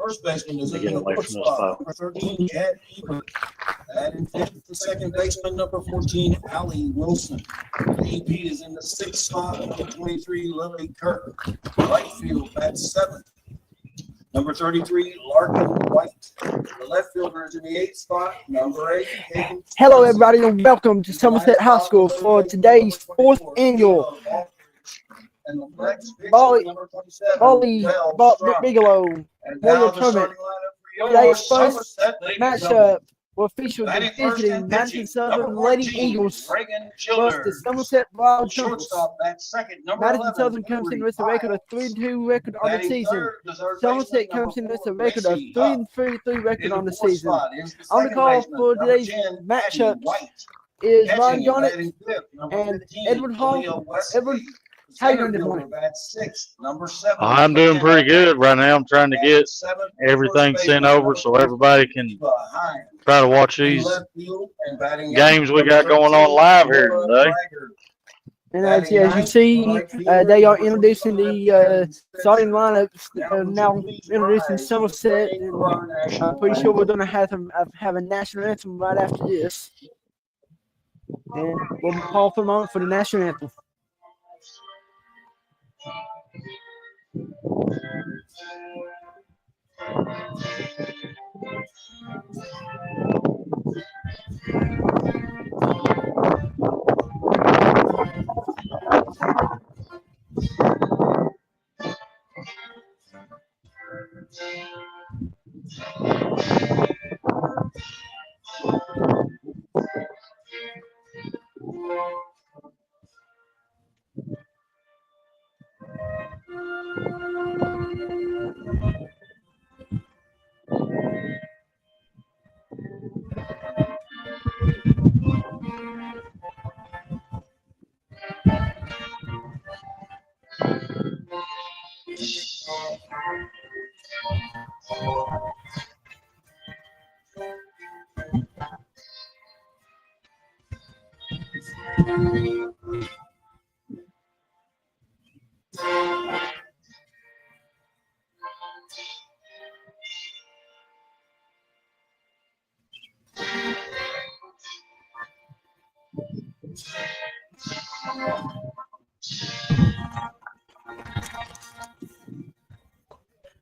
First baseman is in Get the away fourth from this spot. foul. Number 13, Chad Ebert. Batting fifth, the second baseman, number 14, Allie Wilson. EP is in the sixth spot. Number 23, Lily Kirk. Right field, that's seventh. Number 33, Larkin White. The left fielder is in the eighth spot. Number 8, Hayden. Hello, everybody, and welcome to Somerset High School for today's fourth annual And the next pitcher, Brynlee number 27, Bigelow And Memorial now the Tournament. starting lineup for Today's your first Somerset Lady matchup will feature the Batting first visiting and pitching, 1907 number Lady 14, Eagles Reagan versus the Childers. Somerset Wild Trumpets. Shortstop, that's second, number Madison 11, Southern comes in with a record of 3-2 record on the Batting season. third, the third Somerset baseman, comes in number with a 4, record of Macy Huff. 3-3 record In on the the fourth season. spot is the On the second call baseman, for number today's 10, matchup Addie White. is Ryan Catching and Garnett batting fifth, number and 15, Edward Hall. Leah Wesley. Edward, how you doing this Center morning? fielder, bats sixth, number 7. I'm doing pretty good right now. I'm trying to get Seventh, everything first sent baseman, over number so everybody can behind. try to watch In these left field and batting games we eighth, got number going on 13, live here Laura today. Braggart. And as you see, they are introducing the starting lineups. Now introducing Somerset. And I'm pretty sure we're going to have a national anthem right after this. And we'll call for a moment for the national anthem.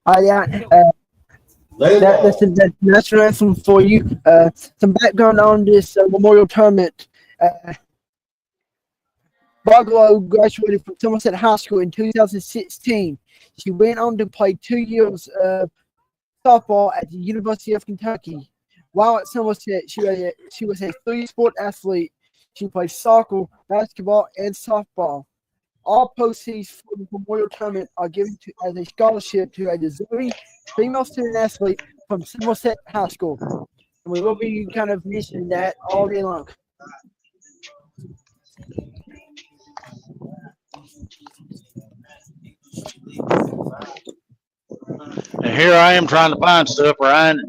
That's the national anthem for you. Some background on this memorial tournament. Bigelow graduated from Somerset High School in 2016. She went on to play 2 years of softball at the University of Kentucky. While at Somerset, she was a 3-sport athlete. She played soccer, basketball, and softball. All proceeds for the memorial tournament are given as a scholarship to a deserving female student athlete from Somerset High School. And we will be kind of mentioning that all day long. And here I am trying to find stuff, Ryan.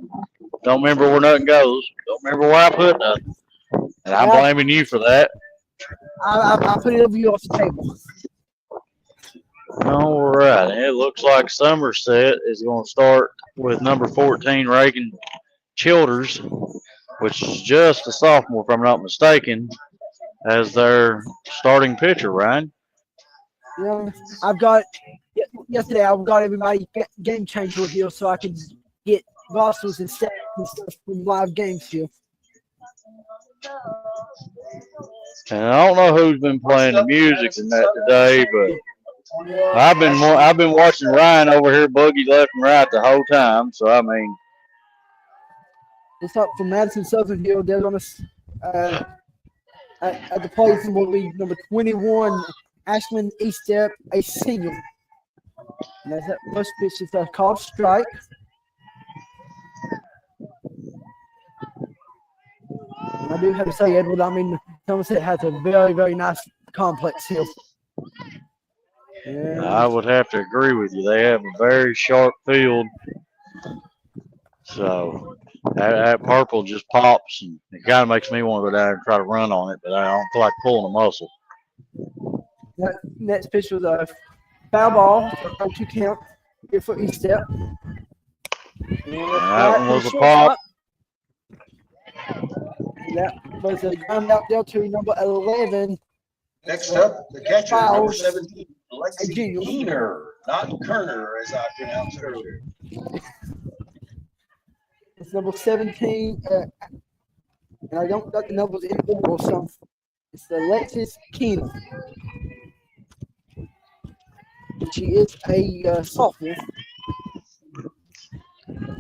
Don't remember where nothing goes. Don't remember where I put nothing. And I'm blaming you for that. I put it over you off the table. All right. It looks like Somerset is going to start with number 14, Reagan Childers, which is just a sophomore, if I'm not mistaken, as their starting pitcher, Ryan. Yeah, yesterday I've got everybody game changer here so I can get rosters and stats and stuff from live games here. And I don't know who's been playing the music in that today, but I've been watching Ryan over here boogie left and right the whole time. So I mean, it's up for Madison Southern Hill. They're going to at the plate will be number 21, Ashland Eastep, a senior. And as that first pitch is a called strike. And I do have to say, Edward, I mean, Somerset has a very, very nice complex here. Yeah. I would have to agree with you. They have a very sharp field. So that purple just pops, and it kind of makes me want to go down and try to run on it, but I don't feel like pulling a muscle. That next pitch was a foul ball for 2 count here for Eastep. That one was a pop. That was a ground out there to number 11. Next up, the catcher, number Fouls. 17, Lexi Keener, not Kerner, as I pronounced earlier. It's number 17. And I don't got the numbers in order, so it's Alexis Keener. She is a sophomore.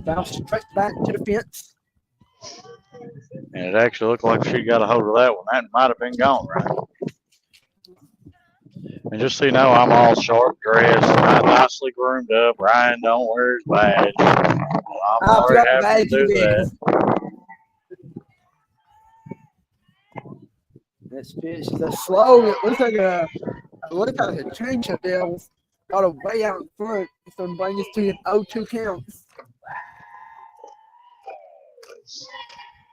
Foul straight back to the fence. And it actually looked like she got a hold of that one. That might have been gone, right? And just so you know, I'm all short dressed, nicely groomed up. Ryan don't wear his badge. I'm already having to do that. This pitch is a slow. It looks like a change up there. Got a way out in front. It's going to bring us to an 0-2 count.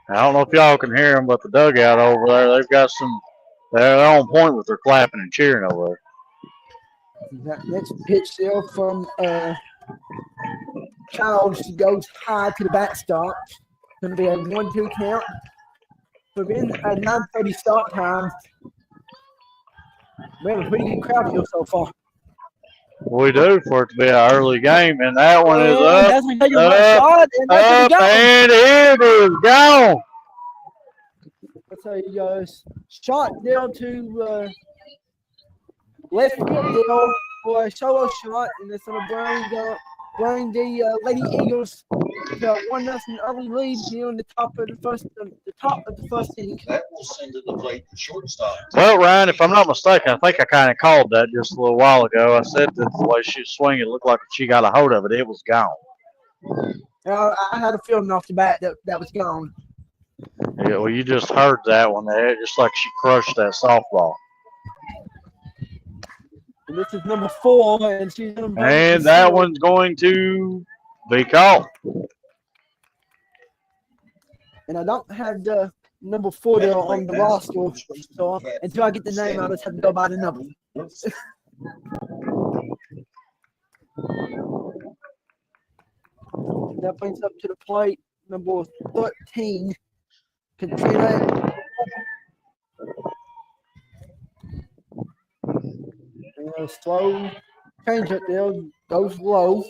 I don't know if y'all can hear them, but the dugout over there, they've got some. They're on point with their clapping and cheering over there. That next pitch there from Childs goes high to the backstop. Going to be a 1-2 count. So in a 9:30 start time, we have a pretty good crowd here so far. We do for it to be an early game, and that one is up, that's and it is gone. I'll tell you guys, shot down to left field there for a solo shot, and it's going to bring the Lady Eagles to a 1-0 early lead here on the top of the first inning. That will send to the plate the shortstop. Well, Ryan, if I'm not mistaken, I think I kind of called that just a little while ago. I said that the way she was swinging, it looked like if she got a hold of it, it was gone. I had a feeling off the bat that was gone. Yeah, well, you just heard that one there, just like she crushed that softball. And this is number 4, and she's going to. And that one's going to be caught. And I don't have the number 4 there on the roster, so until I get the name, I just have to go by the number. That brings up to the plate number 13, Katrina. And a slow change up there, goes low.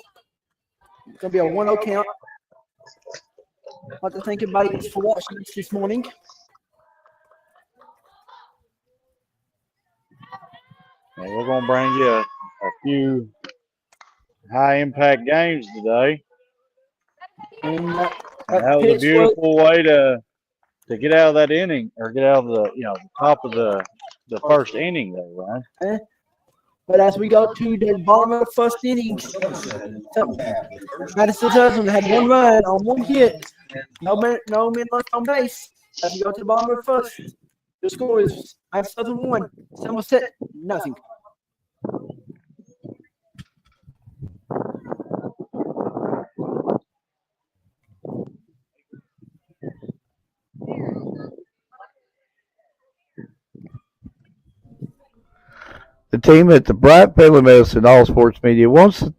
It's going to be a 1-0 count. I'd like to thank everybody for watching this morning. And we're going to bring you a few high-impact games today. And that was a beautiful way to get out of that inning, or get out of the the top of the first inning there, Ryan. But as we go to the bottom of the first inning, Madison Hudson had 1 run on 1 hit. No men left on base. As we go to the bottom of the first, the score is Madison 1, Somerset nothing. The team at the Bryant Family Medicine All Sports Media wants to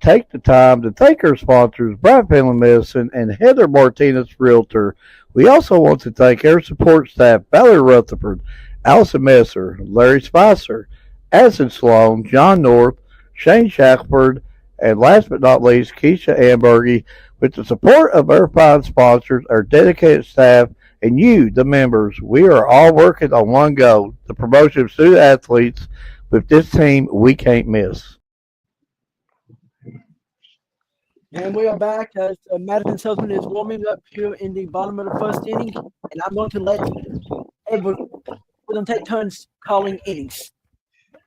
take the time to thank our sponsors, Bryant Family Medicine and Heather Martinez Realtor. We also want to thank our support staff, Valerie Rutherford, Allison Messer, Larry Spicer, Addison Sloan, John North, Shane Shackelford, and last but not least, Keisha Ambergy. With the support of our fine sponsors, our dedicated staff, and you, the members, we are all working on one goal, the promotion of student athletes. With this team, we can't miss. And we are back as Madison Southern is warming up here in the bottom of the first inning. And I'm going to let everyone take turns calling innings.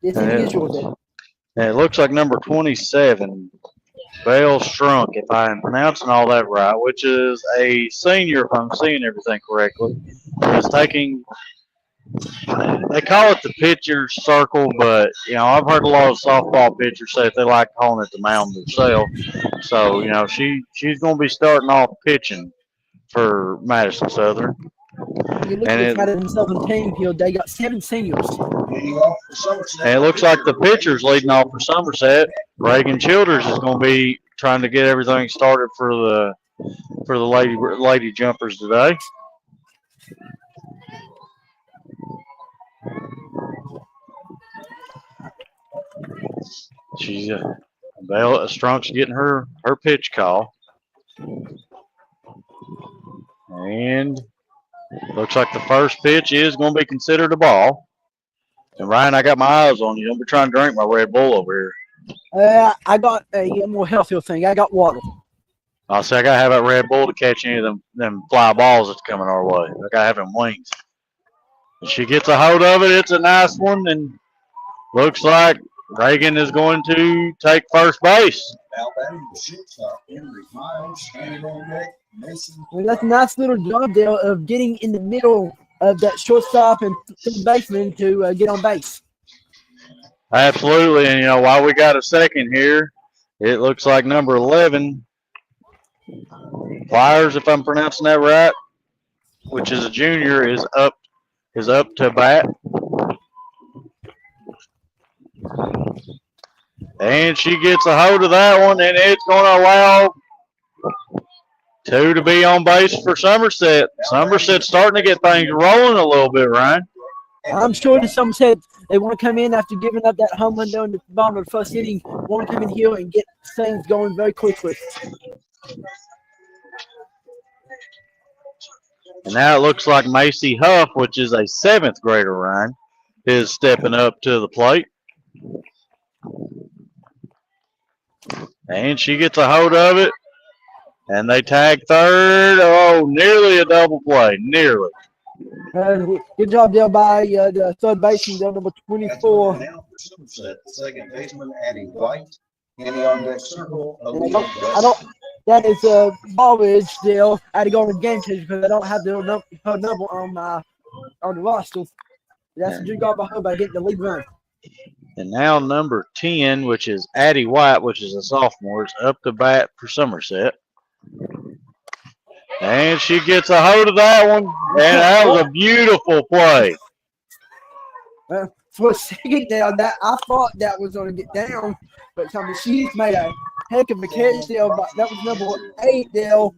This inning is yours, Ed. And it looks like number 27, Bale Strunk, if I'm pronouncing all that right, which is a senior, if I'm seeing everything correctly, is taking. They call it the pitcher's circle, but I've heard a lot of softball pitchers say they like calling it the mound themselves. So she's going to be starting off pitching for Madison Southern. You look at Madison Southern team here; they got 7 seniors. And it looks like the pitcher's leading off for Somerset. Reagan Childers is going to be trying to get everything started for the lady jumpers today. She's Strunk's getting her pitch call, and looks like the first pitch is going to be considered a ball. And Ryan, I got my eyes on you. Don't be trying to drink my Red Bull over I got a more healthier thing. I got water. here. I'll say I gotta have that Red Bull to catch any of them fly balls that's coming our way. I gotta have them wings. If she gets a hold of it, it's a nice one, and looks like Reagan is going to take first base. Now batting the shortstop, Henry Miles, standing on deck, Mason. Well, that's a nice little job there of getting in the middle of that shortstop and third baseman to get on base. Absolutely, and while we got a second here, it looks like number 11, Flyers, if I'm pronouncing that right, which is a junior, is up to bat. And she gets a hold of that one, and it's going to allow 2 to be on base for Somerset. Somerset's starting to get things rolling a little bit, Ryan. I'm sure that Somerset, they want to come in after giving up that home run down the bottom of the first inning, want to come in here and get things going very quickly. And now it looks like Macy Huff, which is a 7th grader, Ryan, is stepping up to the plate. And she gets a hold of it. And they tag third. Oh, nearly a double play. Nearly. Good job there by the third baseman, there, number 24. Now for Somerset, the second baseman, Addie White. In the on deck circle, That is a ballage deal. I had to go on the game change because I don't have her number on the roster. That's a good job by her by getting the lead run. And now number 10, which is Addie White, which is a sophomore, is up to bat for Somerset. And she gets a hold of that one, and that was a beautiful play. For a second there, I thought that was going to get down, but she's made a heck of a catch there. But that was number 8 there.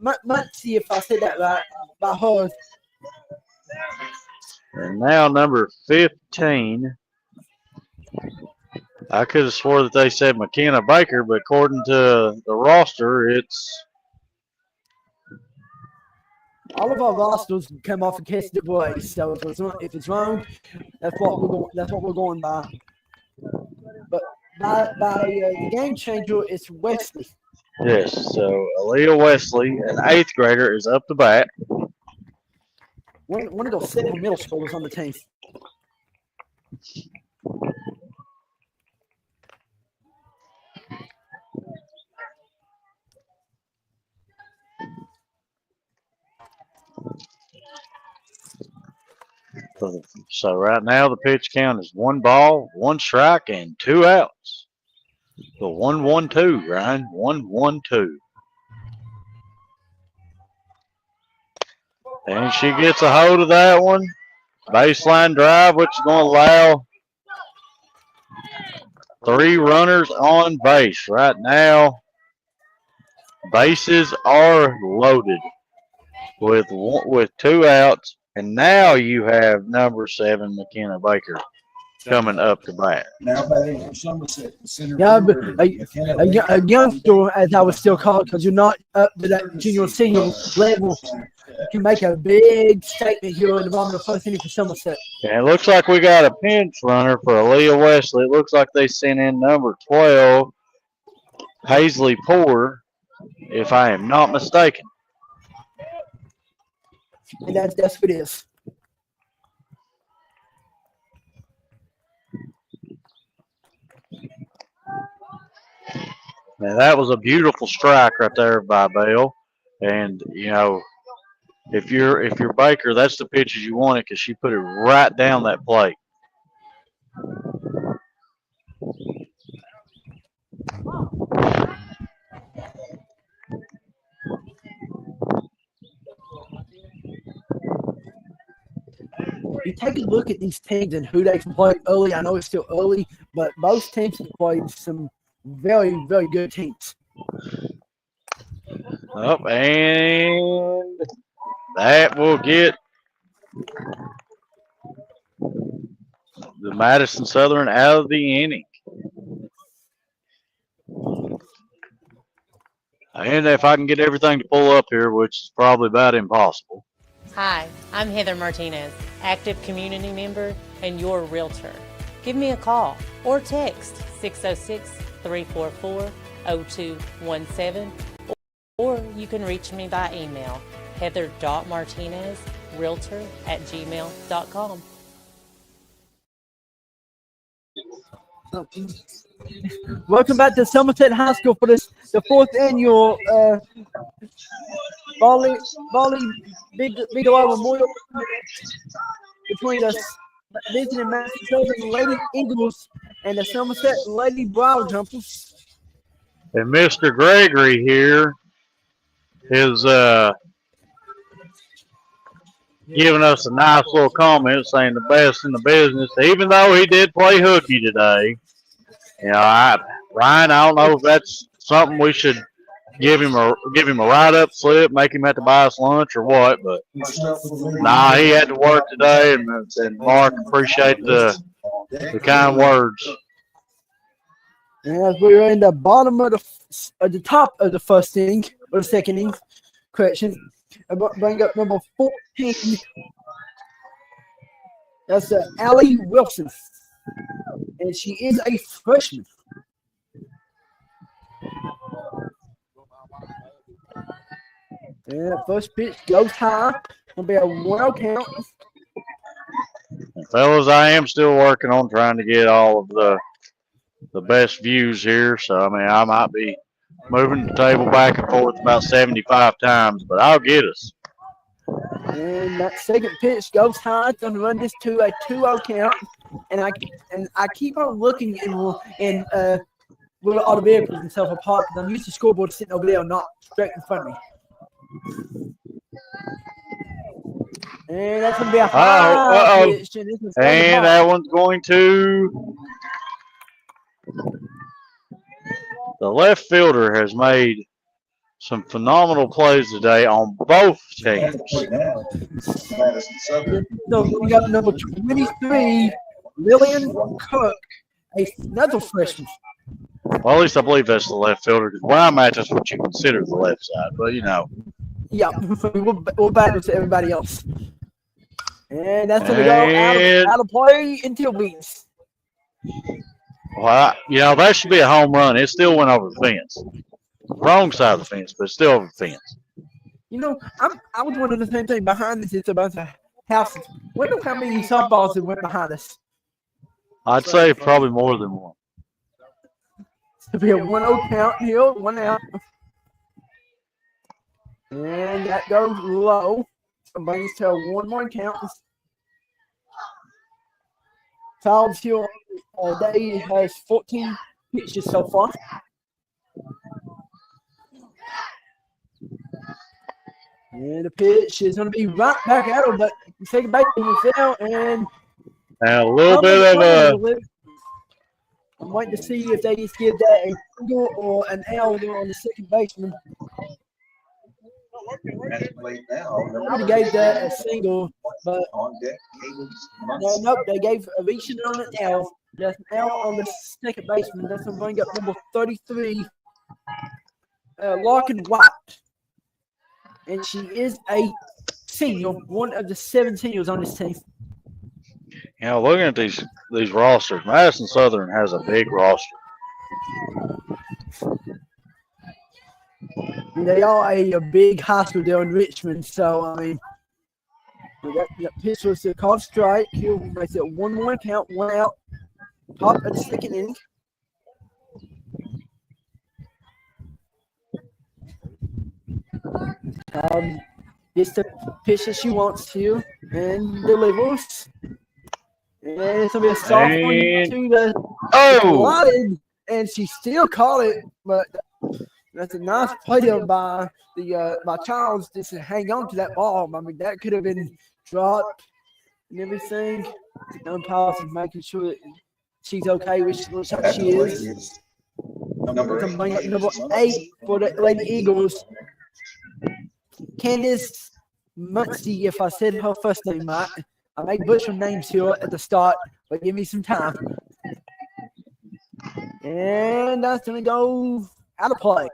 Might see if I said that right by her. And now number 15. I could have swore that they said McKenna Baker, but according to the roster, it's all of our rosters come off a cast of ways. So if it's wrong, that's what we're going by. But by the game changer, it's Wesley. yes. So Aaliyah Wesley, an 8th grader, is up to bat. One of those 7 middle schoolers on the team. So right now the pitch count is 1 ball, 1 strike, and 2 outs. So 1-1-2, Ryan. 1-1-2. And she gets a hold of that one. Baseline drive, which is going to allow 3 runners on base. Right now, bases are loaded with 2 outs. And now you have number 7, McKenna Baker, coming up to bat. Now batting for Somerset, the center Yeah, but fielder, a youngster, as I was still called, because you're not up to that junior senior level, you can make a big statement here in the bottom of the first inning for Somerset. And it looks like we got a pinch runner for Aaliyah Wesley. It looks like they sent in number 12, Paisley Poor, if I am not mistaken. And that's what it is. Now that was a beautiful strike right there by Bell. And if you're Baker, that's the pitches you wanted because she put it right down that plate. you take a look at these teams and who they've played early. I know it's still early, but both teams have played some very, very good teams. Up and that will get the Madison Southern out of the inning. And if I can get everything to pull up here, which is probably about impossible. Hi, I'm Heather Martinez, active community member and your realtor. Give me a call or text 606-344-0217, or you can reach me by email, heather.martinezrealtor@gmail.com. Welcome back to Somerset High School for the 4th annual Brynlee Bigelow Memorial between the visiting Madison Southern Lady Eagles and the Somerset Lady Brown Jumpers. And Mr. Gregory here is giving us a nice little comment saying the best in the business, even though he did play hooky today. You know, Ryan, I don't know if that's something we should give him a write-up slip, make him have to buy us lunch or what, but nah, he had to work today, and Mark, appreciate the kind words. As we're in the bottom of the top of the first inning, or the second inning, correction, bring up number 14. That's Allie Wilson, and she is a freshman. And first pitch goes high. Gonna be a 1-0 count. And fellas, I am still working on trying to get all of the best views here. So, I mean, I might be moving the table back and forth about 75 times, but I'll get us. And that second pitch goes high. It's gonna run this to a 2-0 count. And I keep on looking in with all the vehicles and stuff apart because I'm used to scoreboard sitting over there, not straight in front of me. And that's going to be a high pitch. And that one's going to. The left fielder has made some phenomenal plays today on both teams. So we got number 23, Lillian Cook, another freshman. Well, at least I believe that's the left fielder. Because where I'm at, that's what you consider the left side. But, you know. Yeah, we'll battle to everybody else. And that's going to go out of play until beats. Well, you know, that should be a home run. It still went over the fence. Wrong side of the fence, but still over the fence. You know, I was wondering the same thing behind this. It's about the house. Wonder how many softballs that went behind us. I'd say probably more than one. It'll be a 1-0 count here, 1 out. And that goes low. Somebody's to a 1-1 count. Fouls here day has 14 pitches so far. And the pitch is going to be right back at him, but the second baseman is out, and a little bit of a. I'm waiting to see if they just give that a single or an L on the second baseman. Nobody gave that a single, but nope, they gave Avishan on an L. That's an L on the second baseman. That's going to bring up number 33, Larkin White. And she is a senior, one of the 7 seniors on this team. You know, looking at these rosters, Madison Southern has a big roster. They are a big high school there in Richmond, so I mean, that pitch was a called strike. Here we make it 1-1 count, 1 out, top of the second inning. Gets the pitch that she wants to and delivers. And it's going to be a soft one to the line, and she still caught it, but that's a nice play by the by Childs just to hang on to that ball. I mean, that could have been dropped and everything. The umpires is making sure that she's okay, which looks like At she the plate is. is We number can bring up 8. number 8 for the Lady Eagles. Candace Muncie, if I said her first name right. I may butcher names here at the start, but give me some time. And that's going to go out of play.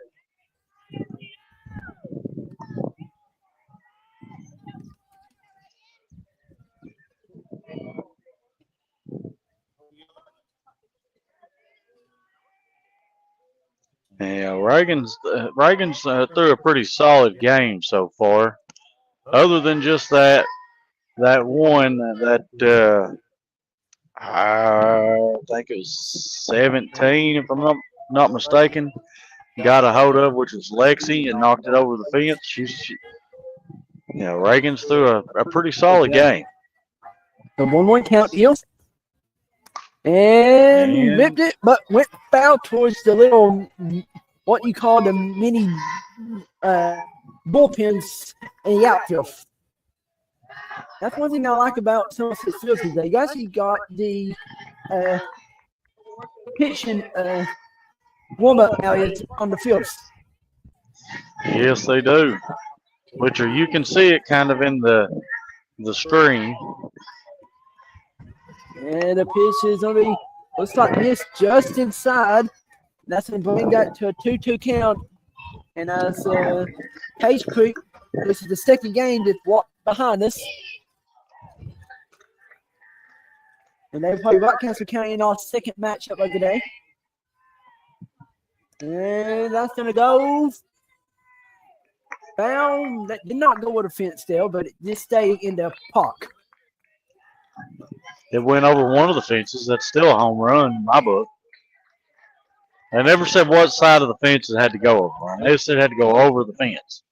Yeah, Reagan's threw a pretty solid game so far. Other than just that one that I think it was 17, if I'm not mistaken, got a hold of, which was Lexi, and knocked it over the fence. Reagan's threw a pretty solid game. The 1-1 count here. And ripped it, but went foul towards the little, what you call the mini bullpens in the outfield. That's one thing I like about Somerset Fields is they actually got the pitching warm-up areas on the fields. Yes, they do. You can see it kind of in the screen. And the pitch is going to be, looks like missed just inside. That's going to bring that to a 2-2 count. And as Case Creek, this is the second game that's walked behind us. And they play Rockcastle County in our second matchup of the day. And that's going to go foul. That did not go over the fence there, but it did stay in the park. It went over one of the fences. That's still a home run in my book. I never said what side of the fence it had to go over. I never said it had to go over the fence.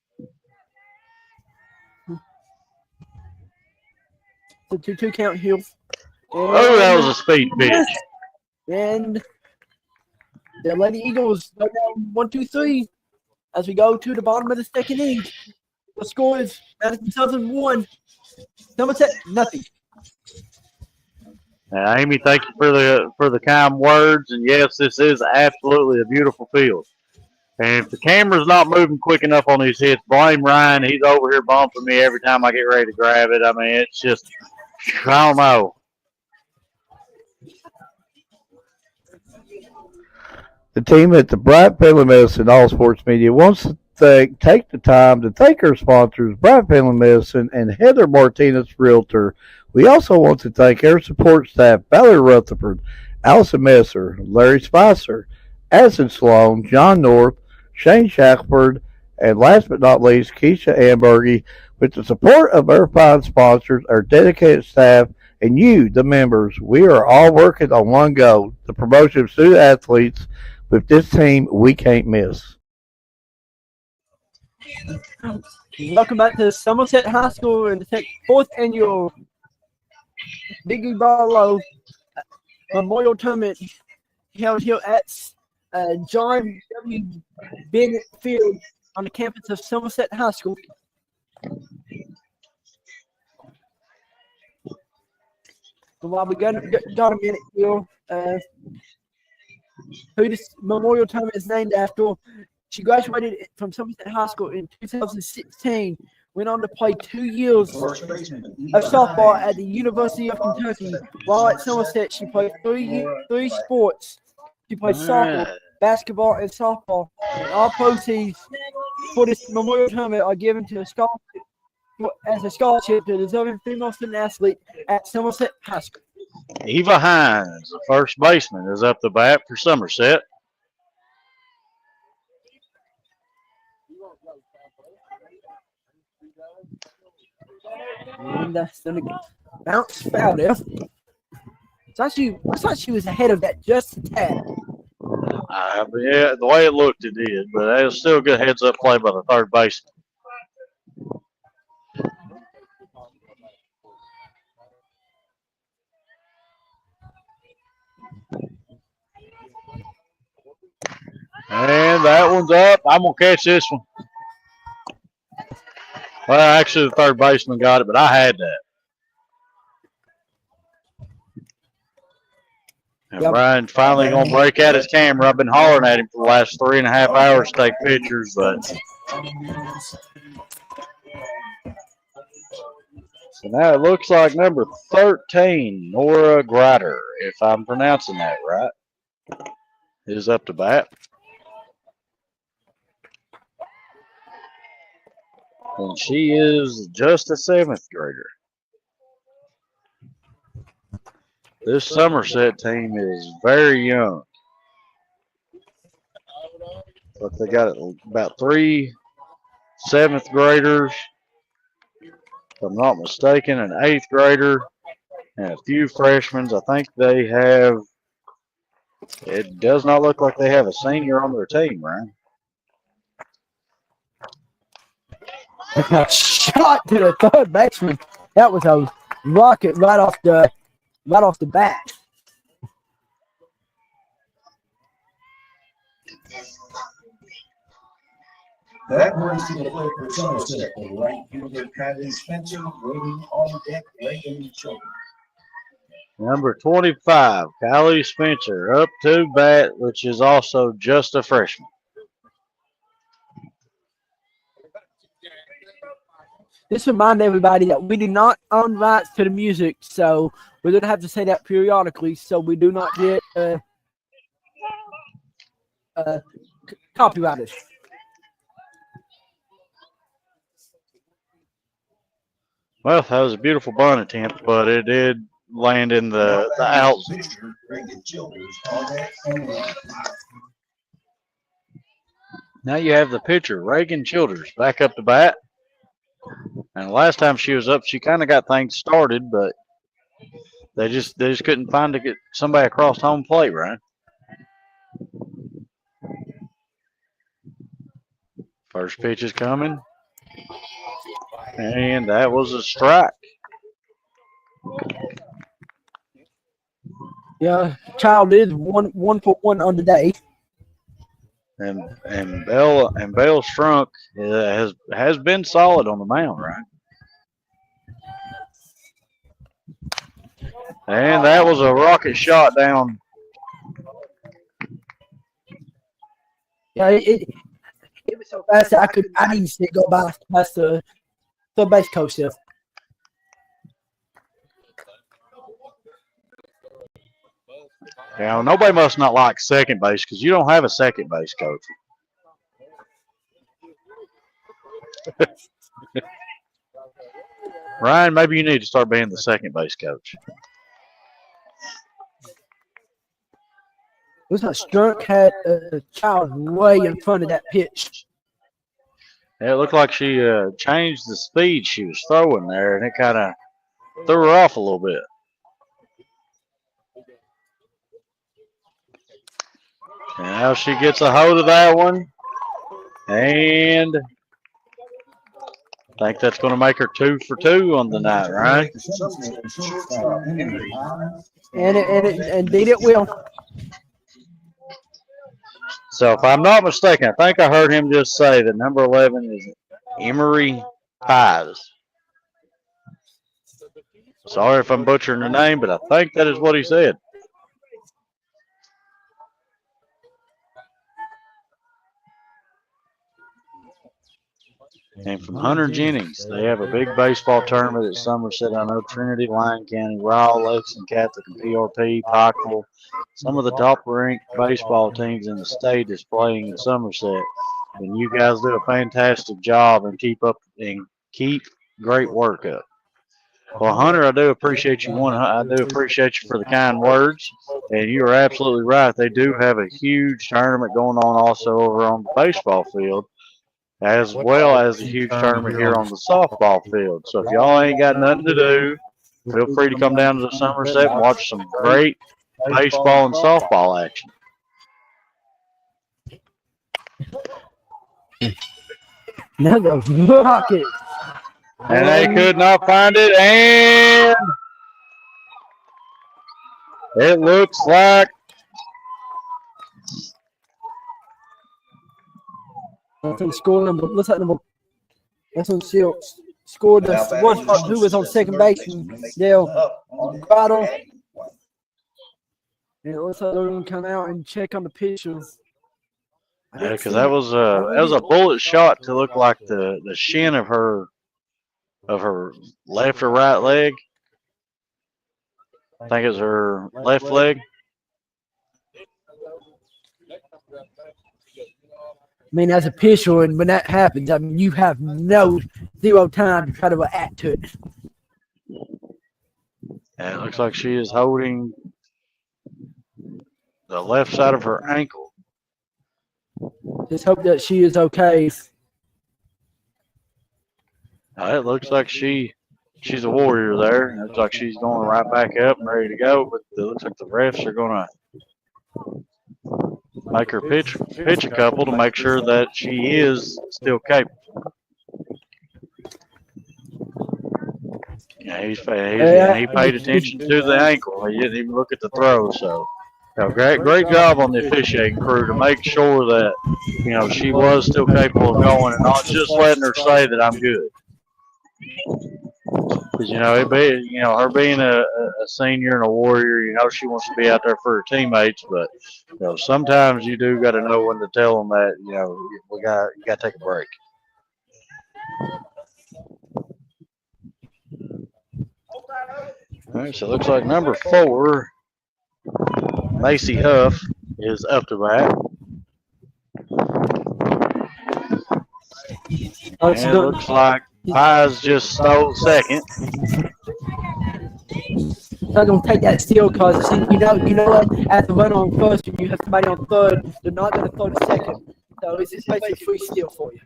The 2-2 count here. Oh, that was a speed pitch. And the Lady Eagles go down 1-2-3 as we go to the bottom of the second inning. The score is Madison Southern 1, Somerset nothing. Amy, thank you for the kind words. And yes, this is absolutely a beautiful field. And if the camera's not moving quick enough on these hits, blame Ryan. He's over here bumping me every time I get ready to grab it. I mean, it's just, I don't know. The team at the Bryant Family Medicine All Sports Media wants to take the time to thank our sponsors, Bryant Family Medicine and Heather Martinez Realtor. We also want to thank our support staff, Valerie Rutherford, Allison Messer, Larry Spicer, Addison Sloan, John North, Shane Shackford, and last but not least, Keisha Ambergy. With the support of our fine sponsors, our dedicated staff, and you, the members, we are all working on one goal, the promotion of student athletes. With this team, we can't miss. Welcome back to Somerset High School and the 4th annual Brynlee Bigelow Memorial Tournament held here at John W. Bennett Field on the campus of Somerset High School. While we got a minute here, who this memorial tournament is named after. She graduated from Somerset High School in 2016, went on to play 2 years of softball at the University of Kentucky. While at Somerset, she played three sports. She played soccer, basketball, and softball. And all proceeds for this memorial tournament are given to a scholarship to a deserving female student athlete at Somerset High School. Eva Hines, the first baseman, is up the bat for Somerset. And that's going to bounce foul there. I thought she was ahead of that just a tad. Yeah, the way it looked, it did, but it was still a good heads-up play by the third baseman. And that one's up. I'm going to catch this one. Well, actually, the third baseman got it, but I had that. And Yep. Brian's finally going to break out his camera. I've been hollering at him for the last 3.5 hours to take pictures, but so now it looks like number 13, Nora Grider, if I'm pronouncing that right, is up to bat. And she is just a 7th grader. This Somerset team is very young. But they got about 3 7th graders, if I'm not mistaken, an 8th grader, and a few freshmen. I think they have, it does not look like they have a senior on their team, Ryan. Shot to the third baseman. That was a rocket right off the bat. That brings to the plate for Somerset, the right fielder, Kylie Spencer, waiting on deck, Reagan Children. Number 25, Kylie Spencer, up to bat, which is also just a freshman. Just remind everybody that we do not own rights to the music, so we're going to have to say that periodically so we do not get copyrighted. Well, that was a beautiful bunt attempt, but it did land in the out. Now you have the pitcher, Reagan Childers, back up to bat. And the last time she was up, she kind of got things started, but they just couldn't find to get somebody across home plate, right? First pitch is coming. And that was a strike. Yeah, child is one for one on the day. And Bell Strunk has been solid on the mound, right? And that was a rocket shot down. Yeah, it was so fast that I didn't see it go past the base coach there. Yeah, nobody must not like second base because you don't have a second base coach. Ryan, maybe you need to start being the second base coach. Looks like Strunk had a child way in front of that pitch. Yeah, it looked like she changed the speed she was throwing there, and it kind of threw her off a little bit. And now she gets a hold of that one, and I think that's going to make her 2 for 2 on the night, right? And indeed it will. So if I'm not mistaken, I think I heard him just say that number 11 is Emery Pies. Sorry if I'm butchering the name, but I think that is what he said. And from Hunter Jennings, they have a big baseball tournament at Somerset. I know Trinity, Lyon County, Ryle, Lexington Catholic, and PRP, Pikeville. Some of the top-ranked baseball teams in the state is playing at Somerset. And you guys do a fantastic job and keep great work up. Well, Hunter, I do appreciate you. I do appreciate you for the kind words. And you are absolutely right. They do have a huge tournament going on also over on the baseball field, as well as a huge tournament here on the softball field. So if y'all ain't got nothing to do, feel free to come down to the Somerset and watch some great baseball and softball action. Another rocket. And they could not find it, and it looks like I think score number. What's that number? That's on seal. Scored the one who was on second base. Dale Grotto. And it looks like they're going to come out and check on the pitcher. Yeah, because that was a bullet shot to look like the shin of her left or right leg. I think it's her left leg. I mean, as a pitcher, and when that happens, I mean, you have zero time to try to react to it. And it looks like she is holding the left side of her ankle. Just hope that she is okay. It looks like she's a warrior there. It looks like she's going right back up and ready to go. But it looks like the refs are going to make her pitch a couple to make sure that she is still capable. Yeah, he paid attention to the ankle. He didn't even look at the throw. So, great job on the officiating crew to make sure that she was still capable of going and not just letting her say that I'm good. Because her being a senior and a warrior, she wants to be out there for her teammates. But sometimes you do got to know when to tell them that you got to take a break. All right, so it looks like number 4, Macy Huff, is up to bat. And it looks like Pies just stole second. Not gonna take that steal because you know what? At the run on first, and you have somebody on third, they're not gonna throw the second. So it's just basically free steal for you.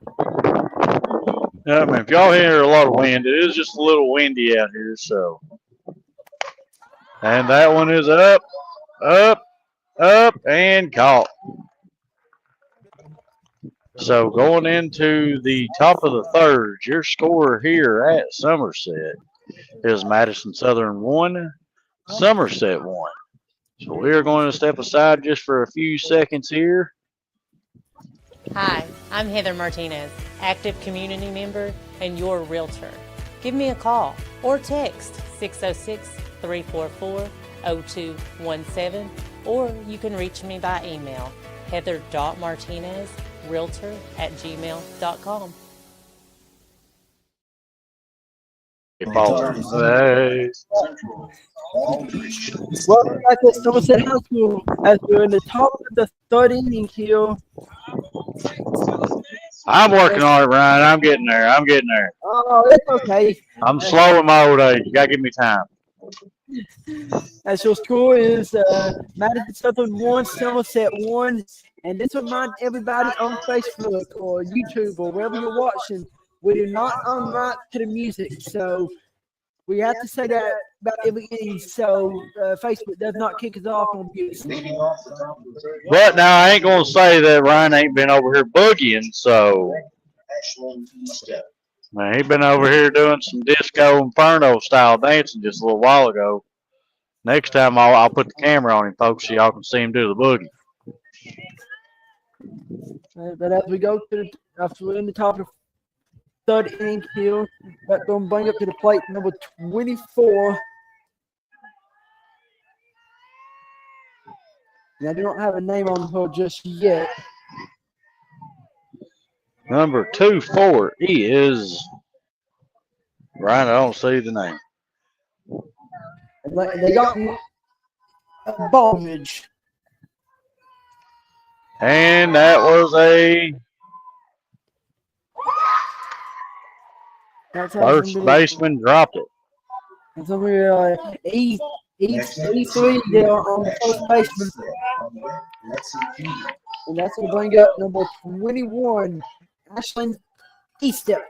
Yeah, I mean, if y'all hear a lot of wind, it is just a little windy out here. So, and that one is up, and caught. So going into the top of the third, your score here at Somerset is Madison Southern 1, Somerset 1. So we are going to step aside just for a few seconds here. Hi, I'm Heather Martinez, active community member and your realtor. Give me a call or text 606-344-0217, or you can reach me by email, heather.martinezrealtor@gmail.com. Welcome back to Somerset High School as we're in the top of the third inning here. I'm working on it, Ryan. I'm getting there. Oh, it's okay. I'm slow in my old age. You got to give me time. As your score is Madison Southern 1, Somerset 1. And this remind everybody on Facebook or YouTube or wherever you're watching, we do not own rights to the music. So we have to say that about every inning. So Facebook does not kick us off on music. But now I ain't going to say that Ryan ain't been over here boogieing. So man, he been over here doing some disco inferno style dancing just a little while ago. Next time I'll put the camera on him, folks, so y'all can see him do the boogie. But as we go to after we're in the top of the third inning here, that's going to bring up to the plate number 24. And I do not have a name on her just yet. Number 24 is Ryan. I don't see the name. They got Baldridge. And that was a first baseman dropped it. And so we're E3 there on the first baseman. And that's going to bring up number 21, Ashlyn Eastep,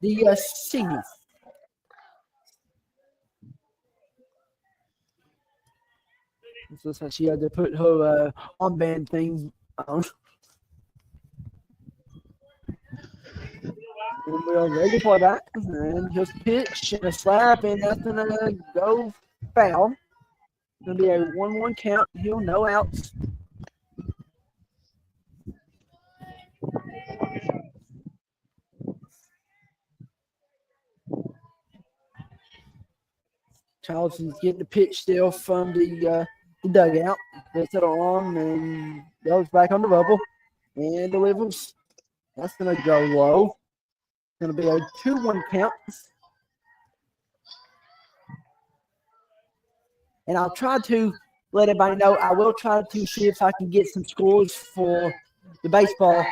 the senior. This looks like she had to put her armband thing on. And we're ready for that. And just pitch and a slap, and that's going to go foul. It's going to be a 1-1 count. He'll no outs. Charleston's getting the pitch still from the the dugout. Puts it on and goes back on the bubble and delivers. That's going to go low. Going to be a 2-1 count. And I'll try to let everybody know. I will try to see if I can get some scores for the baseball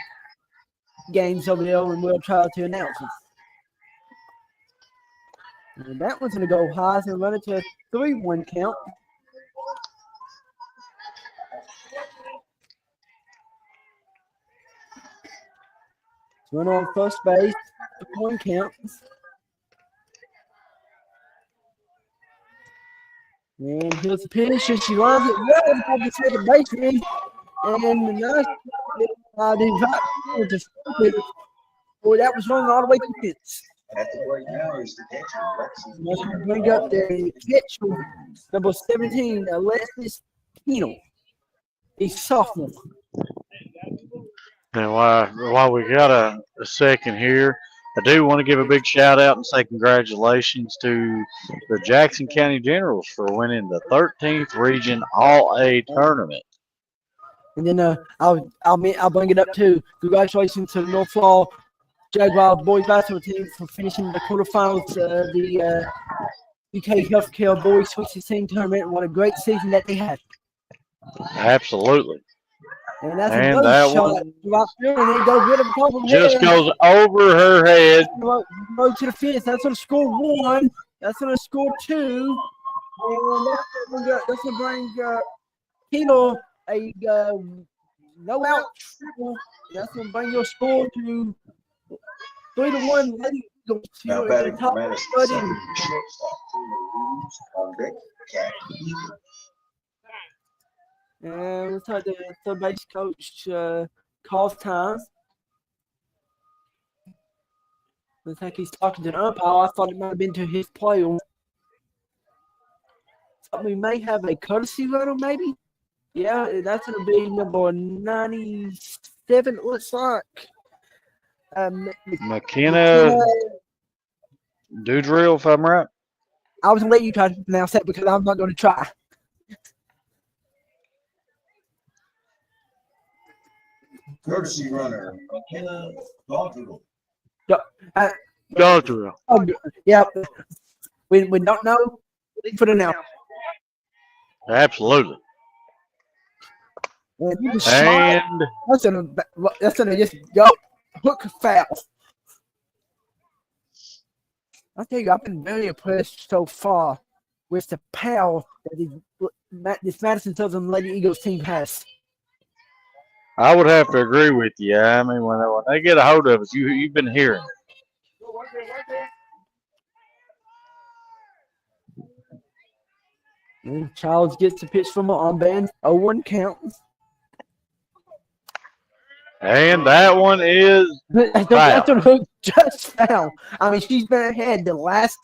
games over there, and we'll try to announce them. And that one's going to go high, so run it to a 3-1 count. Run on first base, 1 count. And here's the pitch, and she lines it well by the second baseman. And the nice boy, that was running all the way to the fence. At the right now is the catcher. Let's bring up the catcher, number 17, Alexis Keenel. He's sophomore. And while we got a second here, I do want to give a big shout out and say congratulations to the Jackson County Generals for winning the 13th Region All-A tournament. And then I'll bring it up too. Congratulations to the North Fall Jaguars boys basketball team for finishing the quarterfinals of the UK Healthcare Boys Sweet 16 tournament. And what a great season that they had. Absolutely. And that's And another that shot one right there, and it goes rid of the ball from just here. goes over her head. Go to the fence. That's going to score 1. That's going to score 2. And that's going to bring Keno a no out triple. That's going to bring your score to 3-1. Lady Eagles Now to batting the for top Madison 30. Center, shortstop, Gregory. And looks like the third base coach calls time. Looks like he's talking to the umpire. I thought it might have been to his player. So we may have a courtesy runner, maybe. Yeah, that's going to be number 97, it looks like. McKenna Dudrill, if I'm right. I was going to let you try to pronounce that because I'm not going to try. Courtesy runner, McKenna Dodrill. Dudrill. Oh, yeah. We don't know. Put it now. Absolutely. And you can And that's gonna just go hook foul. I tell you, I've been very impressed so far with the power that this Madison Southern Lady Eagles team has. I would have to agree with you. I mean, when they get a hold of us, you've been hearing. And Childs gets the pitch from an armband. 0-1 count. And that one is That's a hook just foul. I mean, she's been ahead the last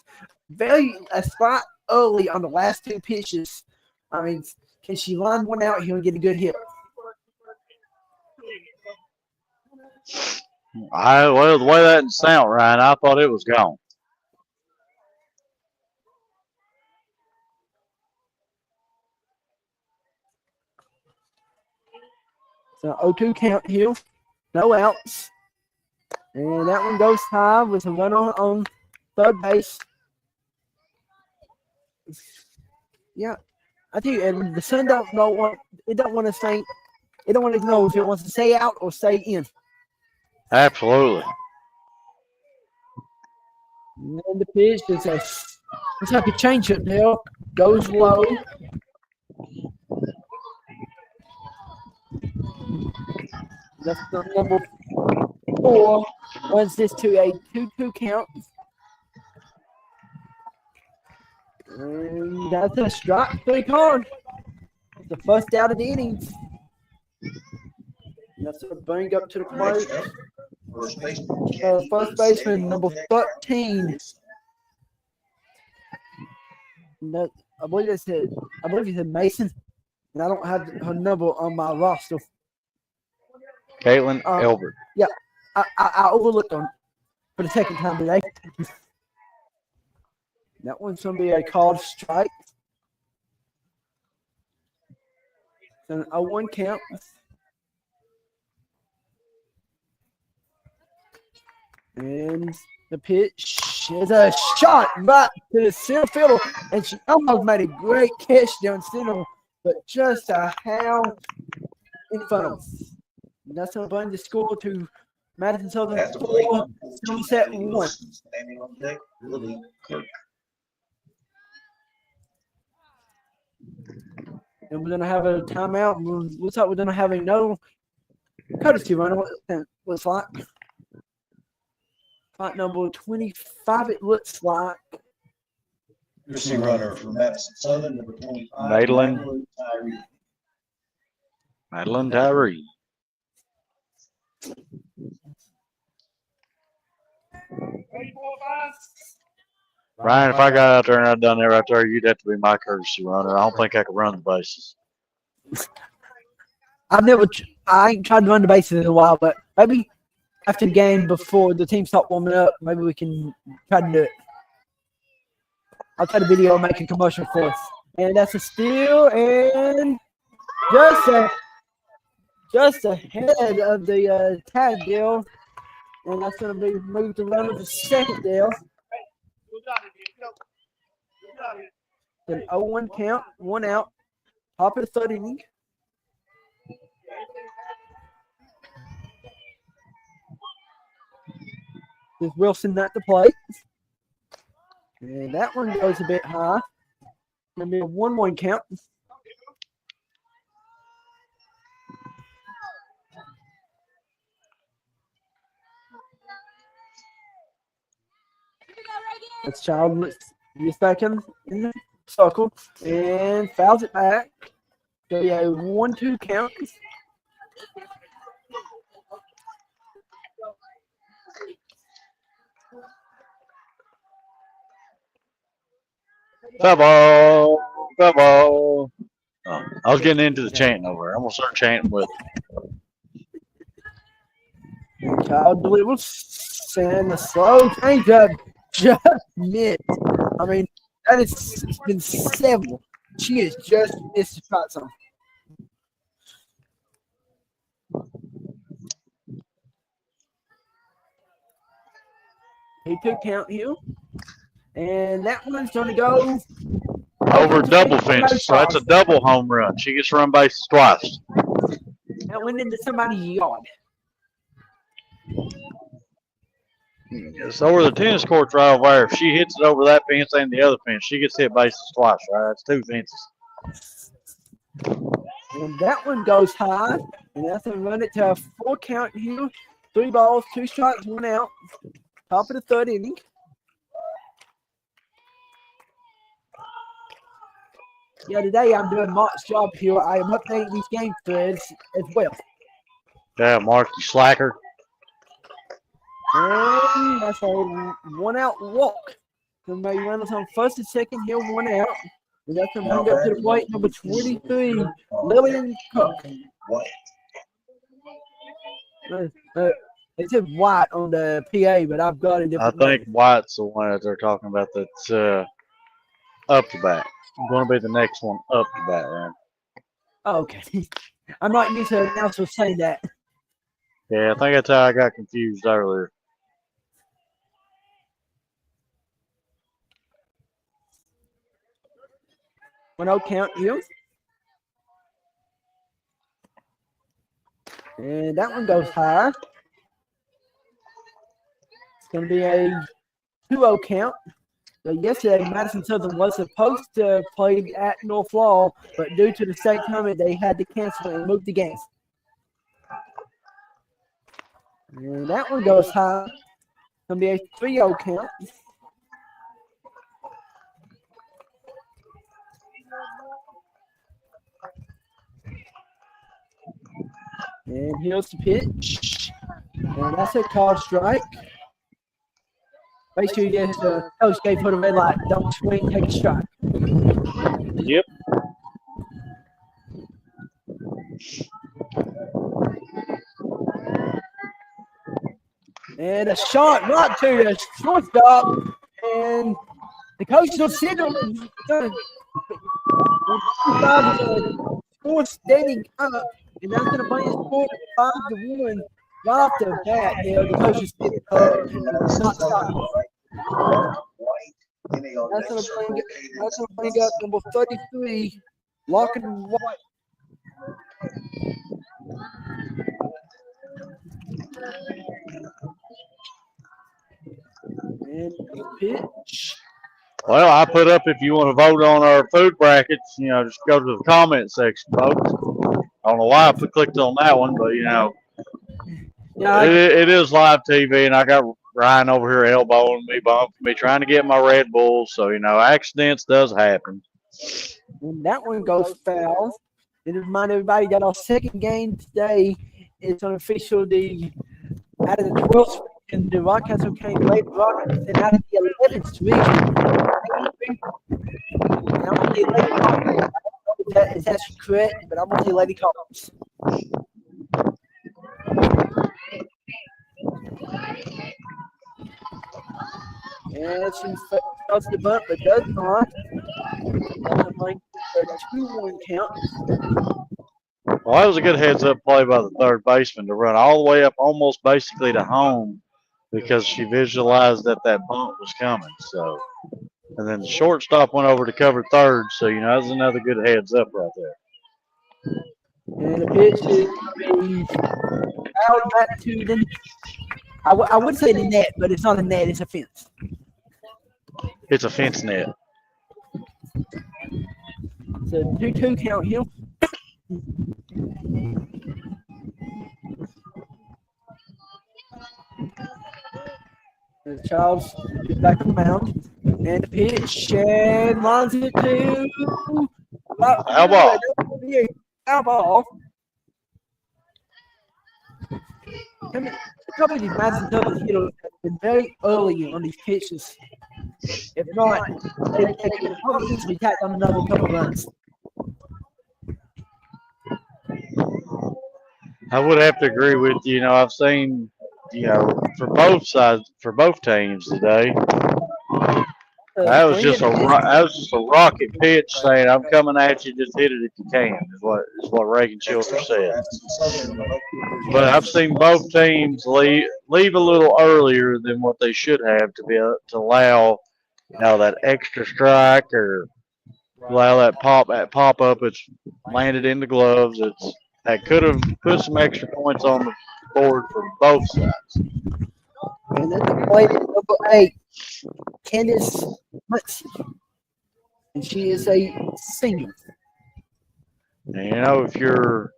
a spot early on the last 2 pitches. I mean, can she line one out here and get a good hit? Well, the way that didn't sound right, I thought it was gone. So 0-2 count here. No outs. And that one goes high with a runner on third base. Yeah. I think the Sun don't know what it don't want to say. It don't want to know if it wants to stay out or stay in. Absolutely. And the pitch is it's like a changeup now. Goes low. That's the number 4. Runs this to a 2-2 count. And that's a strike 3 card. The first out of the innings. That's a bring up to the plate. First baseman number 13. No, I believe he said Mason. And I don't have her number on my roster. Caitlin Elbert. Yeah, I overlooked on for the second time today. That one's going to be a called strike. So an 0-1 count. And the pitch is a shot right to the center fielder, and she almost made a great catch down center, but just a hair in front of us. And that's going to bring the score to Madison Southern That's 4, Somerset 1. Standing on deck, Brynlee Kirk. And we're going to have a timeout. Looks like we're going to have another courtesy runner. What that looks like. Fight number 25, it looks like. Courtesy runner for Madison Southern, number 25. Madeline. Tyree. Madeline Tyree. Ryan, if I got out there and I'd done that right there, you'd have to be my courtesy runner. I don't think I could run the bases. I ain't tried to run the bases in a while, but maybe after the game, before the team start warming up, maybe we can try to do it. I'll try the video and make a commercial for us. And that's a steal, and just ahead of the tag deal. And that's going to be moved to run the second deal. An 0-1 count, 1 out. Top of the third inning. There's Wilson at the plate. And that one goes a bit high. Going to be a 1-1 count. This child gets back in the circle and fouls it back. So yeah, 1-2 count. Foul ball. Oh, I was getting into the chanting over there. I'm going to start chanting with Child delivers and a slow changeup just missed. I mean, it's been several. She has just missed the shot zone. He took count here. And that one's going to go over double fences. So that's a double home run. She gets to run bases twice. That went into somebody's yard. It's over the tennis court right over there. If she hits it over that fence and the other fence, she gets hit bases twice, right? That's 2 fences. And that one goes high. And that's going to run it to a 4 count here. 3 balls, 2 strikes, 1 out. Top of the third inning. Yeah, today I'm doing Mark's job here. I am updating these game threads as well. Yeah, Mark, you slacker. And that's a 1-out walk. Somebody runs on first and second here, 1 out. And that's going to bring up to the plate, number 23, Lillian Cook. It said White on the PA, but I've got a different I think White's the one that they're talking about that's up to bat. Going to be the next one up to bat, right? Oh, okay. I'm not used to announcers saying that. Yeah, I think that's how I got confused earlier. One out count here. And that one goes high. It's going to be a 2-0 count. So yesterday, Madison Southern was supposed to play at North Law, but due to the state tournament, they had to cancel and move the game. And that one goes high. It's going to be a 3-0 count. And here's the pitch. And that's a called strike. Make sure you get the coach gave for the red light. Don't swing, take a strike. Yep. And a shot right to the shortstop. And the coach will sit on score standing up, and that's going to bring the score to 5-1. Right off the bat, the coaches did not stop. That's going to bring up number 33, Lock and White. And the pitch. Well, I put up if you want to vote on our food brackets, just go to the comment section, folks. I don't know why I clicked on that one, but Yeah, it is live TV, and I got Ryan over here elbowing me, bumping me, trying to get my Red Bull. So accidents does happen. and that one goes foul. And to remind everybody that our second game today is unofficial. Out of the 12th and the Rockcastle County Lady Rockets, and out of the 11th region. And I'm going to say Lady Rockets. That is actually correct, but I'm going to say Lady Cops. And she starts the bunt, but does not. That's a 2-1 count. Well, that was a good heads-up play by the third baseman to run all the way up almost basically to home because she visualized that bunt was coming. So, and then the shortstop went over to cover third. So, that's another good heads-up right there. And the pitch is out back to the I would say the net, but it's not a net, it's a fence. It's a fence net. It's a 2-2 count here. The Charles is back on the mound. And the pitch and lines it to Foul ball. Foul ball. A couple of these Madison Douglas hitters have been very early on these pitches. If not, they could probably easily tack on another couple of runs. I would have to agree with you. I've seen, for both sides, for both teams today, that was just a rocket pitch saying, "I'm coming at you. Just hit it if you can." Is what Reagan Childers said. But I've seen both teams leave a little earlier than what they should have to allow, that extra strike or allow that pop up. It's landed in the gloves. That could have put some extra points on the board for both sides. And then the plate number 8, Candace Muncie. And she is a senior. And if you're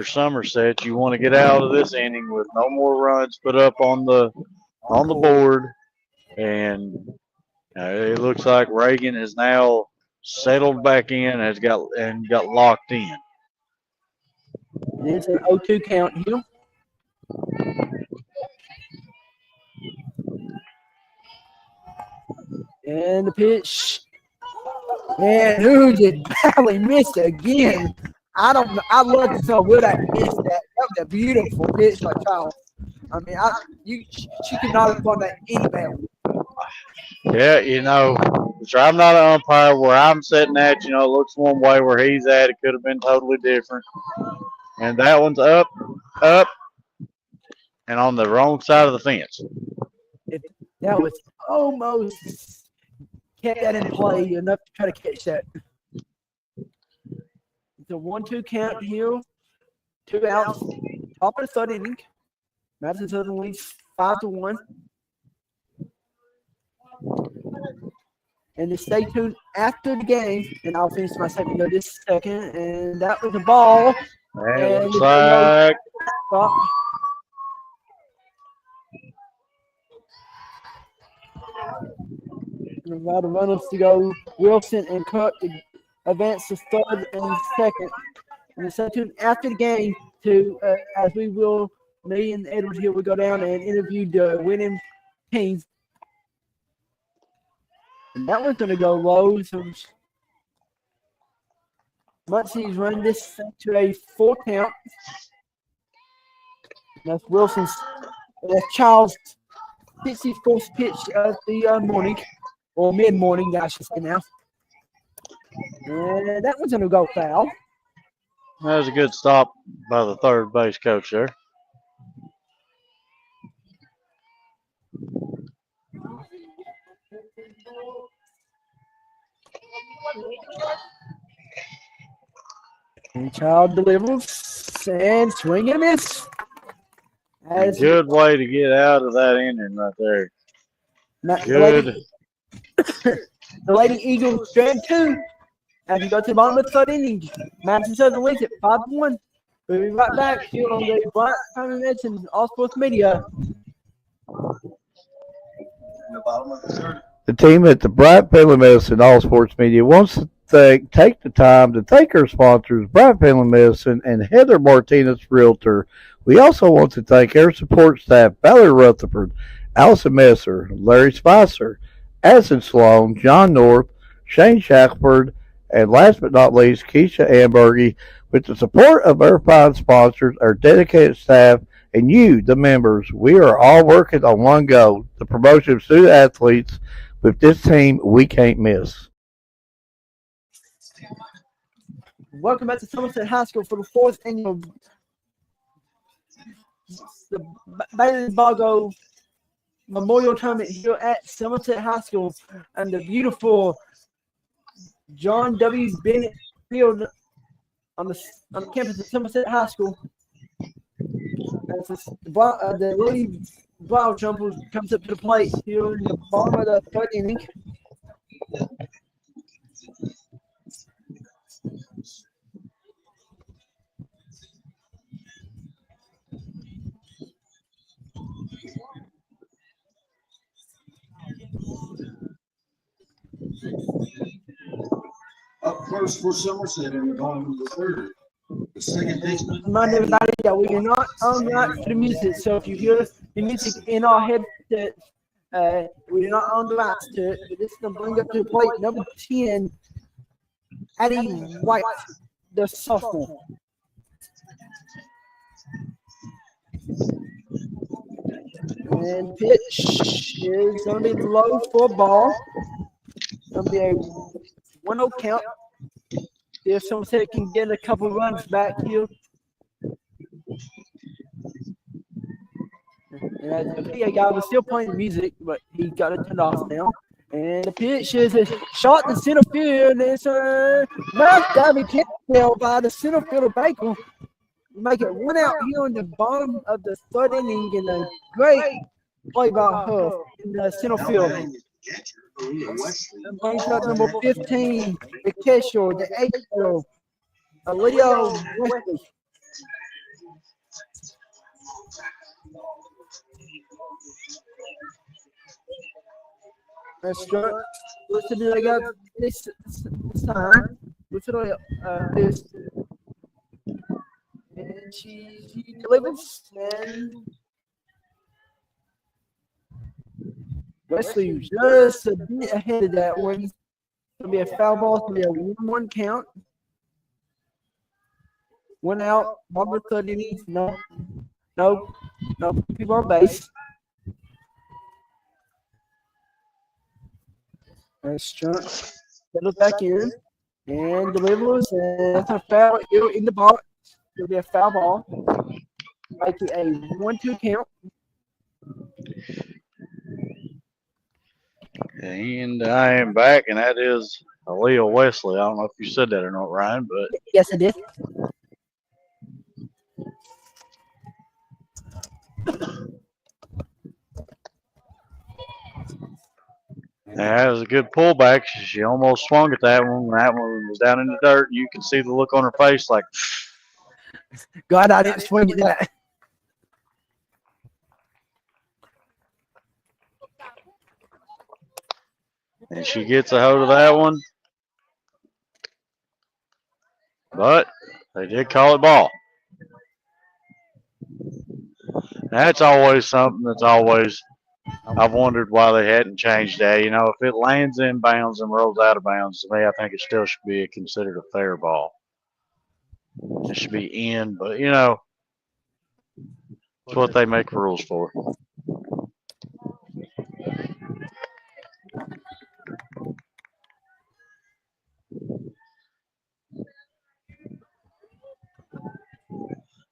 Somerset, you want to get out of this inning with no more runs put up on the board. And it looks like Reagan has now settled back in, got locked in. And it's an 0-2 count here. And the pitch. And who did badly miss again? I don't know. I love to know would I miss that. That was a beautiful pitch by Charles. I mean, she could not have won that any better. Yeah, I'm not an umpire. Where I'm sitting at, it looks one way. Where he's at, it could have been totally different. And that one's up, and on the wrong side of the fence. That was almost kept that in play enough to try to catch that. It's a 1-2 count here. 2 outs. Top of the third inning. Madison Southern leads 5-1. And to stay tuned after the game, and I'll finish my segment of this second. And that was the ball. And looks like and allow the runners to go. Wilson and Cook to advance to third and second. And stay tuned after the game to as we will. Me and Edward here will go down and interview the winning teams. And that one's going to go low. So Muncie's running this to a 4 count. That's Wilson's. That's Charles' 64th pitch of the morning, or mid-morning, I should say now. And that one's going to go foul. That was a good stop by the third base coach there. And Child delivers and swing and a miss. A As good way to get out of that inning right there. Good. The Lady Eagles strand 2 as we go to the bottom of the third inning. Madison Southern leads it 5-1. We'll be right back here on the Bryant Family Medicine All Sports Media. In the bottom of the third. The team at the Bryant Family Medicine All Sports Media wants to take the time to thank our sponsors, Bryant Family Medicine and Heather Martinez Realtor. We also want to thank our support staff, Valerie Rutherford, Allison Messer, Larry Spicer, Addison Sloan, John North, Shane Shackelford, and last but not least, Keisha Ambergy. With the support of our fine sponsors, our dedicated staff, and you, the members, we are all working on one goal, the promotion of student athletes. With this team, we can't miss. Welcome back to Somerset High School for the 4th annual Brynlee Bigelow Memorial Tournament here at Somerset High School and the beautiful John W. Bennett Field on the campus of Somerset High School. As the Lady Brow Jumper comes up to the plate here in the bottom of the third inning. Up first for Somerset and going to the third. The second baseman. Remind everybody that we are not on rights to the music, so if you hear the music in our headsets, we are not on the rights to it. But this is going to bring up to the plate number 10, Addie White, the sophomore. And pitch is going to be low for a ball. Going to be a 1-0 count. See if Somerset can get a couple runs back here. And the PA guy was still playing music, but he got it turned off now. And the pitch is a shot to center field. It's a nice diving catch by the center fielder Baker. Make it 1 out here on the bottom of the third inning, and a great play by her in the center field. And brings up number 15, the catcher, the 8-year-old, Leo Wesley. That's good. Listen to I got this time. Listen to this. And she delivers. And Wesley just a bit ahead of that one. It's going to be a foul ball. It's going to be a 1-1 count. 1 out. Ball 30 innings. No. People on base. Nice jump. Settles back in. And delivers. And that's a foul in the ball. It'll be a foul ball. Make it a 1-2 count. And I am back, and that is Aaliyah Wesley. I don't know if you said that or not, Ryan, but Yes, I did. that was a good pullback. She almost swung at that one. That one was down in the dirt. You can see the look on her face like, God, I didn't swing at that. and she gets a hold of that one. But they did call it ball. That's always something that's always, I've wondered why they hadn't changed that. You know, if it lands in bounds and rolls out of bounds, to me, I think it still should be considered a fair ball. It should be in, but, you know, it's what they make rules for.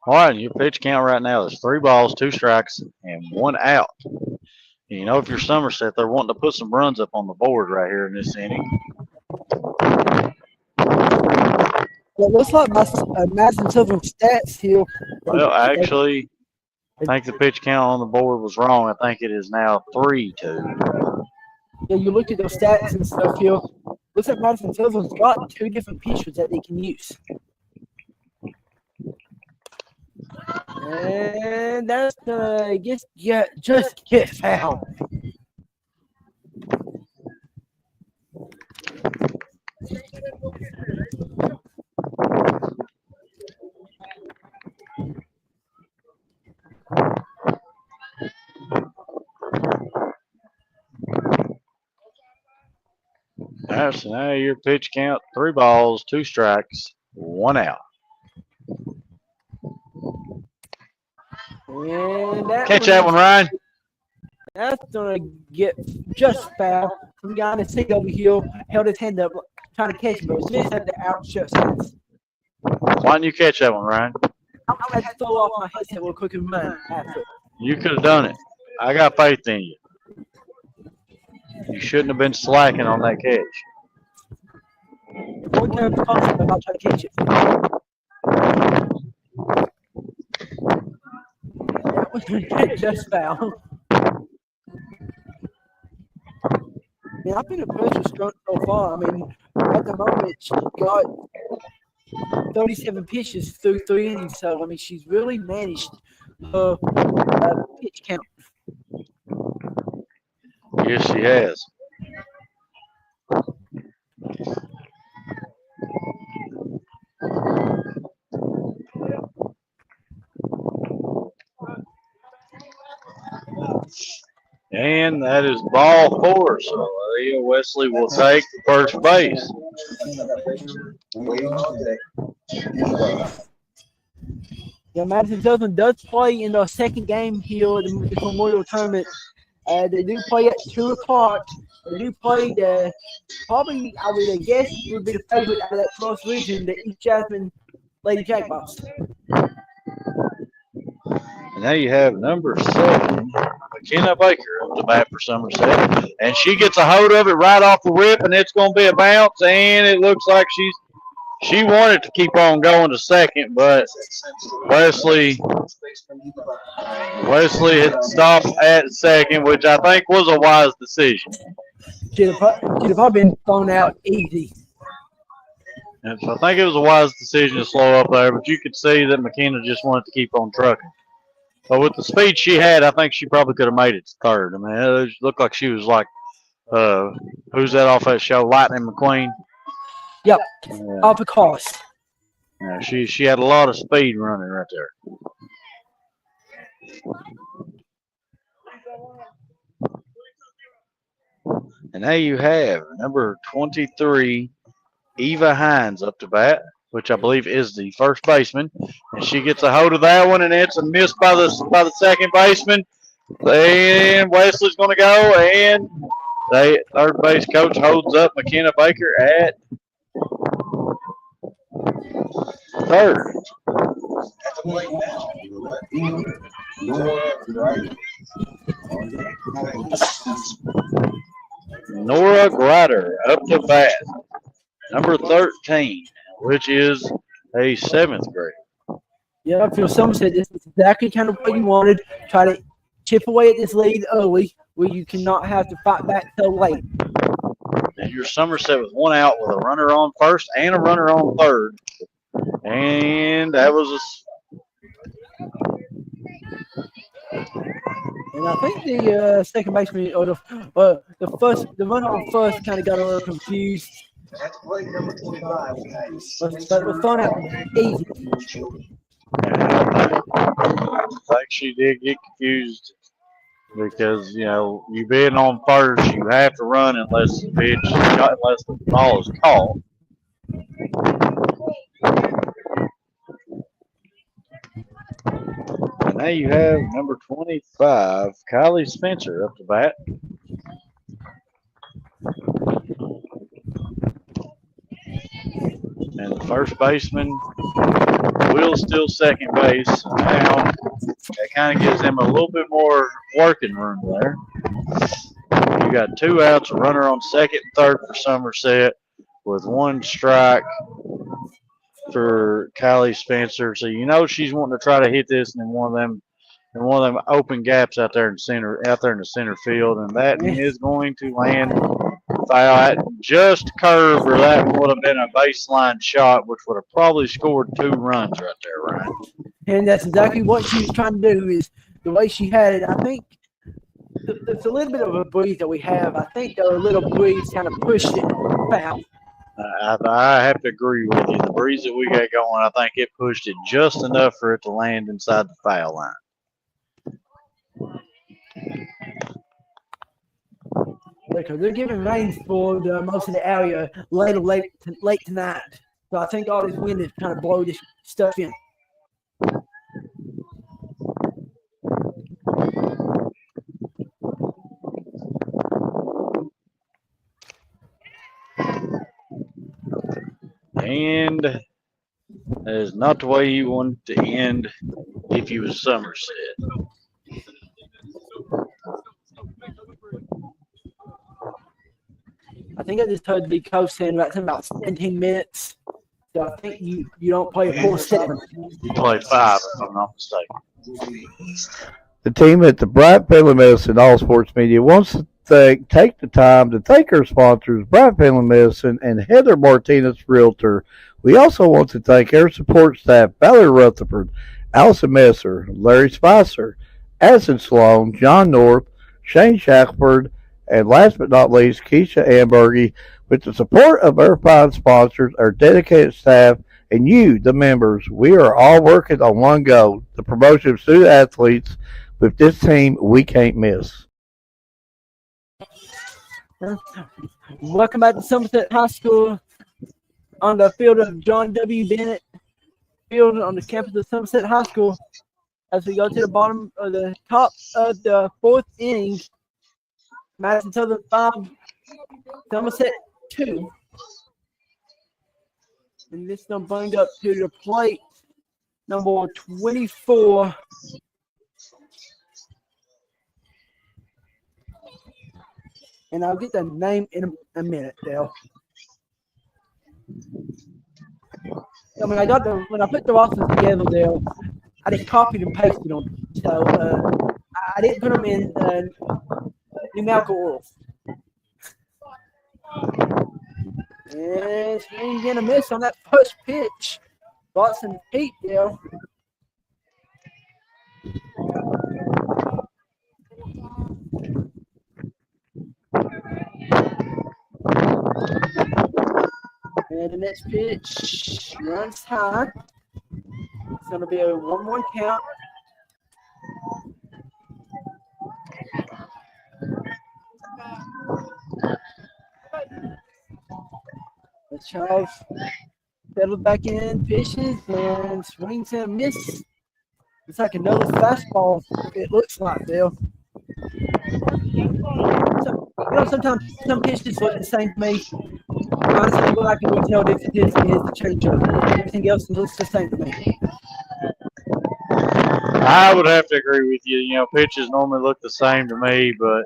All right, and your pitch count right now is 3 balls, 2 strikes, and 1 out. You know, if you're Somerset, they're wanting to put some runs up on the board right here in this inning. Well, it looks like my Madison Southern stats here. Well, actually, I think the pitch count on the board was wrong. I think it is now 3-2. Yeah, you look at those stats and stuff here. Looks like Madison Southern's got 2 different pitchers that they can use. And that's just get fouled. All right, so now your pitch count, 3 balls, 2 strikes, 1 out. And Catch that one, Ryan. That's gonna get just fouled. Some guy in the seat over here held his hand up trying to catch him, but was missed at the outshot sense. Why didn't you catch that one, Ryan? I had to throw off my headset real quick and run after. You could have done it. I got faith in you. You shouldn't have been slacking on that catch. One time about trying to catch it. That was gonna get just fouled. Yeah, I've been impressed with Strunk so far. I mean, at the moment, she's got 37 pitches through 3 innings. So, I mean, she's really managed her pitch count. Yes, she has. And that is ball 4. So Leah Wesley will take first base. Yeah, Madison Southern does play in the second game here at the Memorial Tournament. They do play at 2 o'clock. They do play probably, I would guess, would be the favorite out of that first region, the East Jasmine Lady Jackpots. And now you have number 7, McKenna Baker, up the bat for Somerset. And she gets a hold of it right off the rip, and it's going to be a bounce. And it looks like she wanted to keep on going to second, but Wesley had stopped at second, which I think was a wise decision. She'd have probably been thrown out easy. And so I think it was a wise decision to slow up there, but you could see that McKenna just wanted to keep on trucking. But with the speed she had, I think she probably could have made it to third. I mean, it looked like she was like, who's that off that show, Lightning McQueen? Yep, off the course. Yeah, she had a lot of speed running right there. And now you have number 23, Eva Hines, up to bat, which I believe is the first baseman. And she gets a hold of that one, and it's a miss by the second baseman. And Wesley's going to go, and the third base coach holds up McKenna Baker at third. Nora Grider up to bat, number 13, which is a 7th grade. Yeah, I feel Somerset, this is exactly kind of what you wanted. Try to chip away at this lead early where you cannot have to fight back so late. And your Somerset with 1 out with a runner on first and a runner on third. And that was And I think the second baseman or the runner on first kind of got a little confused. That's play number 25. But was thrown out easy. I think she did get confused because, you know, you being on first, you have to run unless the ball is caught. And now you have number 25, Kylie Spencer, up to bat. And the first baseman will steal second base. Now, that kind of gives him a little bit more working room there. You got 2 outs, a runner on second and third for Somerset, with 1 strike for Kylie Spencer. So you know she's wanting to try to hit this in one of them open gaps out there in the center field, and that is going to land foul at just curve, or that would have been a baseline shot, which would have probably scored 2 runs right there, Ryan. And that's exactly what she was trying to do, is the way she had it. I think it's a little bit of a breeze that we have. I think the little breeze kind of pushed it foul. I have to agree with you. The breeze that we got going, I think it pushed it just enough for it to land inside the foul line. Because they're giving rain for most of the area late tonight. So I think all this wind is kind of blow this stuff in. And that is not the way you want it to end if you was Somerset. I think I just heard the coach saying about 17 minutes. So I think you don't play a full 7. You play 5, if I'm not mistaken. The team at the Bryant Family Medicine All Sports Media wants to take the time to thank our sponsors, Bryant Family Medicine and Heather Martinez Realtor. We also want to thank our support staff, Valerie Rutherford, Allison Messer, Larry Spicer, Addison Sloan, John North, Shane Shackelford, and last but not least, Keisha Ambergy. With the support of our fine sponsors, our dedicated staff, and you, the members, we are all working on one goal, the promotion of student athletes. With this team, we can't miss. Welcome back to Somerset High School on the field of John W. Bennett Field on the campus of Somerset High School. As we go to the bottom of the top of the 4th inning, Madison Southern 5, Somerset 2. And this going to bring up to the plate number 24. And I'll get the name in a minute, Dale. I mean, when I put the rosters together, Dale, I just copied and pasted them. So I didn't put them in numerical order. And swing and a miss on that first pitch. Got some heat there. And the next pitch runs high. It's going to be a 1-1 count. The Charles settled back in, pitches, and swings and a miss. It's like another fastball, it looks like, Bill. So, sometimes some pitches look the same to me. Honestly, what I can tell this is the changeup. Everything else looks the same to me. I would have to agree with you. You know, pitches normally look the same to me, but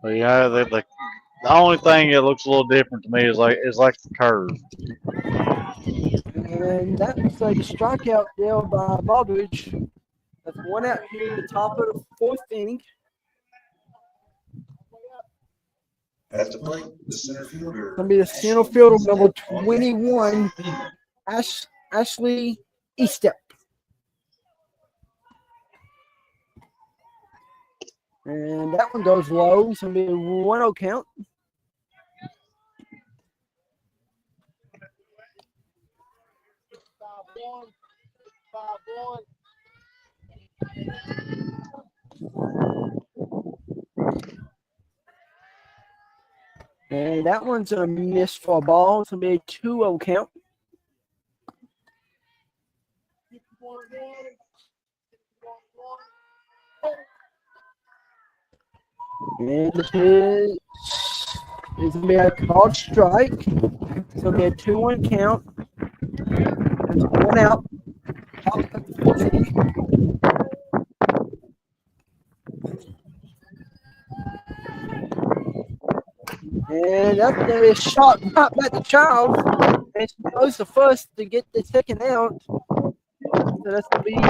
yeah, the only thing that looks a little different to me is like the curve. And that was a strikeout there by Baldridge. That's 1 out here at the top of the 4th inning. At the plate, the center fielder. Going to be the center fielder, number 21, Ashley Eastep. And that one goes low. It's going to be a 1-0 count. And that one's a miss for a ball. It's going to be a 2-0 count. And the pitch It's going to be a called strike. It's going to be a 2-1 count. There's 1 out. Top of the 14. And that's going to be a shot right back to Charles. And she goes the first to get the second out. So that's going to be 2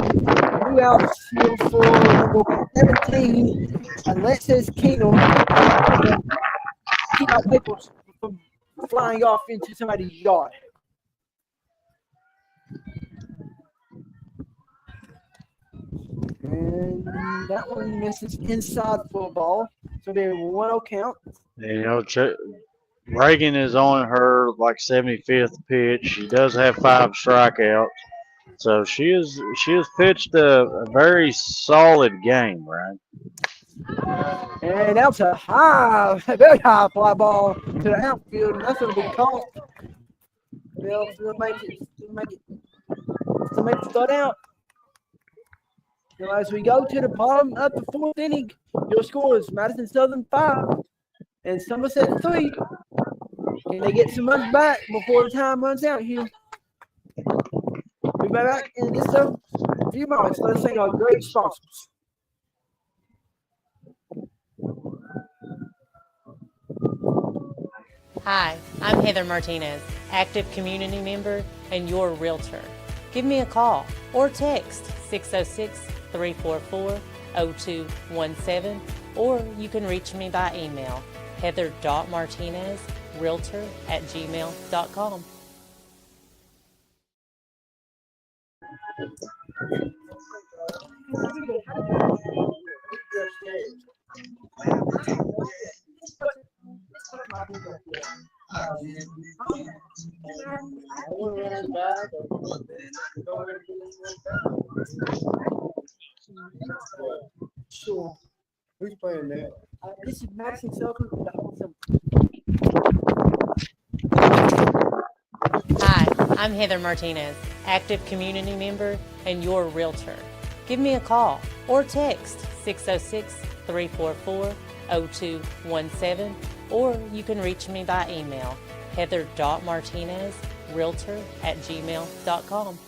outs here for number 17. Alexis Keenum. Keep our papers from flying off into somebody's yard. And that one misses inside for a ball. So they're 1-0 count. You know, Reagan is on her like 75th pitch. She does have 5 strikeouts, so she has pitched a very solid game, right? And that's a high, very high fly ball to the outfield, and that's going to be caught. They'll make it start out. Now, as we go to the bottom of the 4th inning, your scores: Madison Southern 5 and Somerset 3. Can they get some runs back before the time runs out here? We'll be back in just a few moments. Let's thank our great sponsors. Hi, I'm Heather Martinez, active community member and your realtor. Give me a call or text 606-344-0217, or you can reach me by email, heather.martinez.realtor@gmail.com. Sure. Who's playing that? This is Madison Southern. Hi, I'm Heather Martinez, active community member and your realtor. Give me a call or text 606-344-0217, or you can reach me by email, heather.martinez.realtor@gmail.com.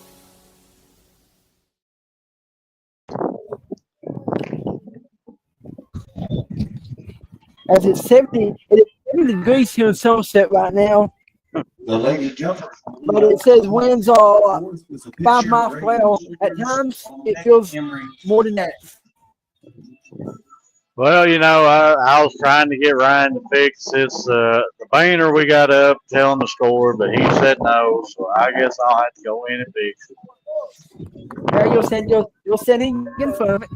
As it's 70 degrees here in Somerset right now, The lady jumper. but it says winds are 5 miles per hour. At times, it feels more than that. Well, you know, I was trying to get Ryan to fix the banner we got up telling the score, but he said no, so I guess I'll have to go in and fix it. Now you'll send in in front of it.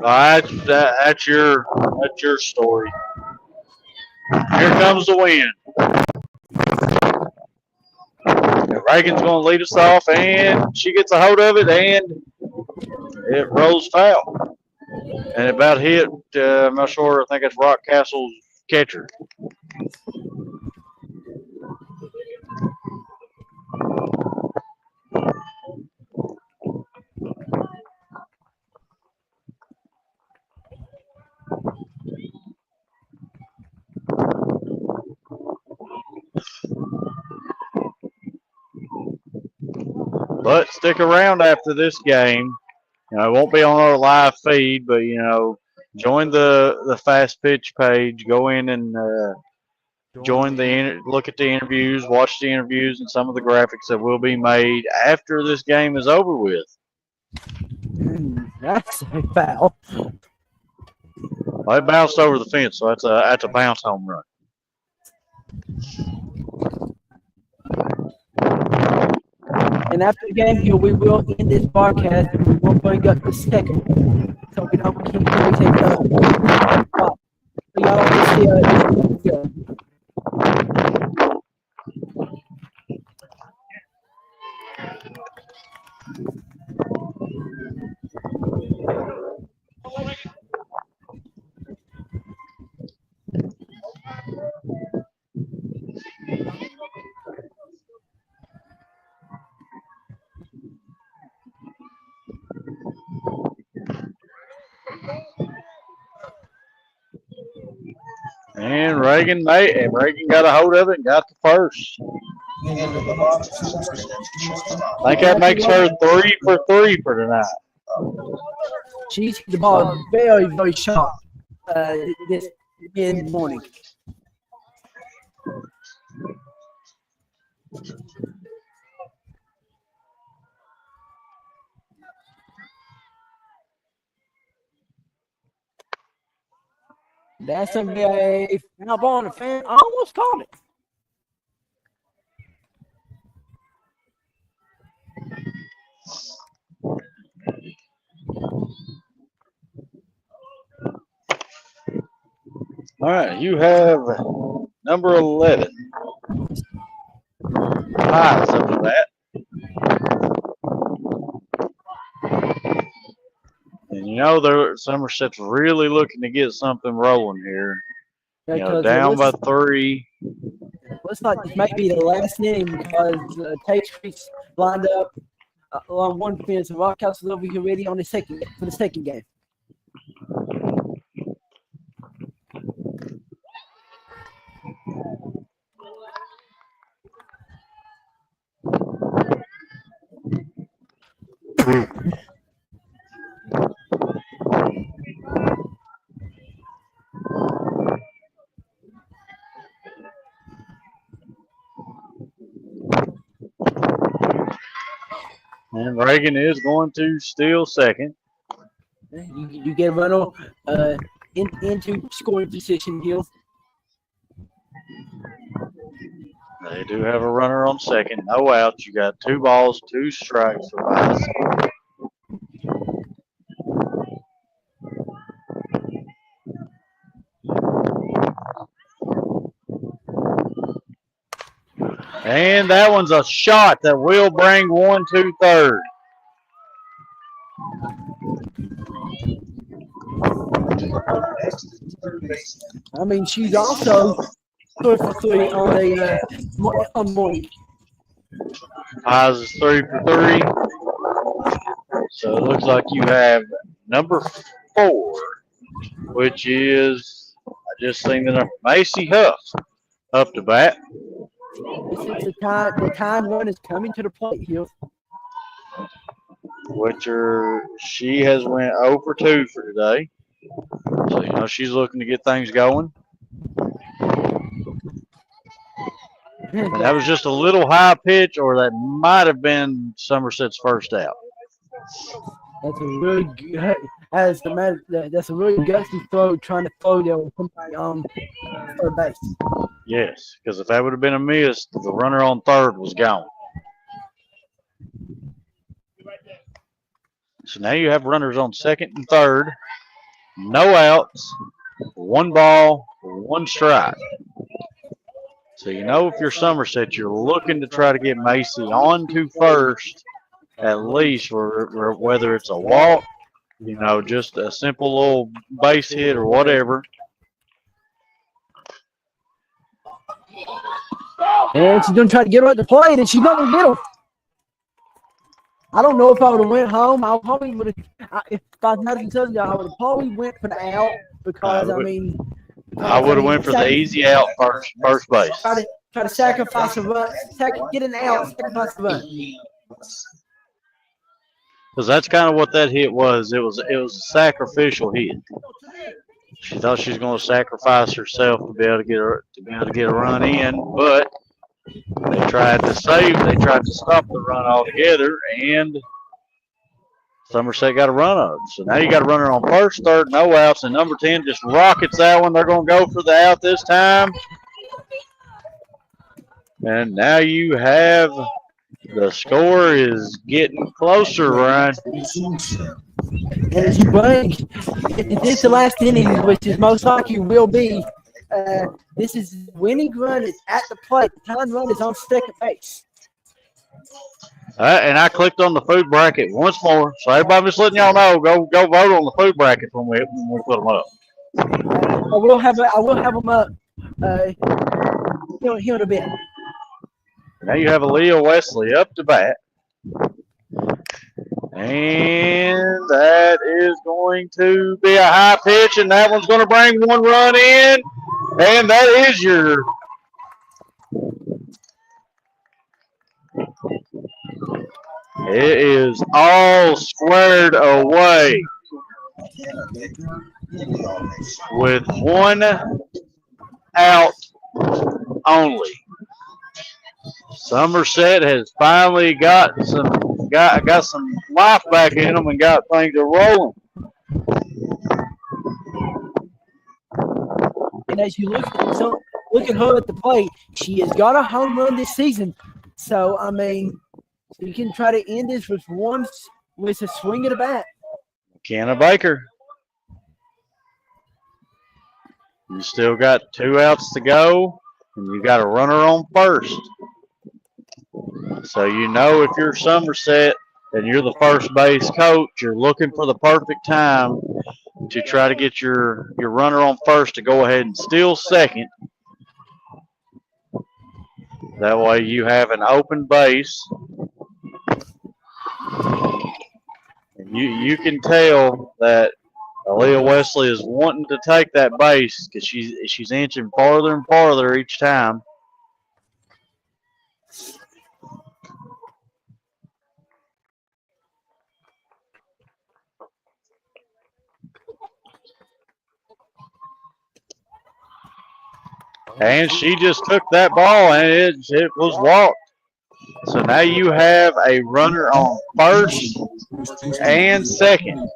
That's your story. Here comes the wind. And Reagan's going to lead us off, and she gets a hold of it, and it rolls foul. And it about hit, I'm not sure, I think it's Rock Castle's catcher. But stick around after this game. You know, it won't be on our live feed, but you know, join the Fast Pitch page. Go in and look at the interviews, watch the interviews, and some of the graphics that will be made after this game is over with. That's a foul. Well, it bounced over the fence, so that's a bounce home run. And after the game here, we will end this broadcast and we will bring up the second, so we don't keep everything up. So y'all just see And Reagan got a hold of it and got the first. Into the box, Somerset, shortstop. I think that makes her 3 for 3 for tonight. She's hit the ball very, very sharp this mid-morning. That's going to be a foul ball, and a fan almost called it. All right, you have number 11. Pies up to that. And you know, Somerset's really looking to get something rolling here. You know, down by 3. Looks like this might be the last inning because Tate Creek's lined up along one fence, and Rockhouse is over here ready on the second game. And Reagan is going to steal second. You get a runner into scoring position here. They do have a runner on second. No outs. You got 2 balls, 2 strikes for Pies. And that one's a shot that will bring 1, 2, 3rd. I mean, she's also 3 for 3 on morning. Pies is 3 for 3. So it looks like you have number 4, which is, I just seen the number, Macy Huff up to bat. This is the time run is coming to the plate here. She has went 0 for 2 for today. So, you know, she's looking to get things going. And that was just a little high pitch, or that might have been Somerset's first out. That's a really good. That's a really gusty throw, trying to throw there with somebody on third base. Yes, because if that would have been a miss, the runner on third was gone. So now you have runners on second and third, no outs, 1 ball, 1 strike. So you know, if you're Somerset, you're looking to try to get Macy on to first, at least, or whether it's a walk, you know, just a simple little base hit or whatever. And she's gonna try to get her at the plate, and she's not gonna get her. I don't know if I would have went home. I probably would have. If I was not telling you, I would have probably went for the out because I would have went for the easy out first base. Try to sacrifice a run, get an out, sacrifice a run. Because that's kind of what that hit was. It was a sacrificial hit. She thought she was going to sacrifice herself to be able to get a run in, but they tried to stop the run altogether, and Somerset got a run on it. So now you got a runner on first, third, no outs, and number 10 just rockets that one. They're going to go for the out this time. And now you have the score is getting closer, Ryan. And as you bring, if this is the last inning, which is most likely will be, this is winning run is at the plate. The time run is on second base. And I clicked on the food bracket once more, so everybody just letting y'all know, go vote on the food bracket when we put them up. I will have them up here in a bit. Now you have Aaliyah Wesley up to bat. And that is going to be a high pitch, and that one's going to bring 1 run in. And that is your it is all squared away with 1 out only. Somerset has finally got some life back in them and got things rolling. And as you look at her at the plate, she has got a home run this season. So I mean, you can try to end this with a swing of the bat. McKenna Baker. You still got 2 outs to go, and you got a runner on first. So you know if you're Somerset and you're the first base coach, you're looking for the perfect time to try to get your runner on first to go ahead and steal second. That way you have an open base. And you can tell that Aaliyah Wesley is wanting to take that base because she's inching farther and farther each time. And she just took that ball and it was walked. So now you have a runner on first and second.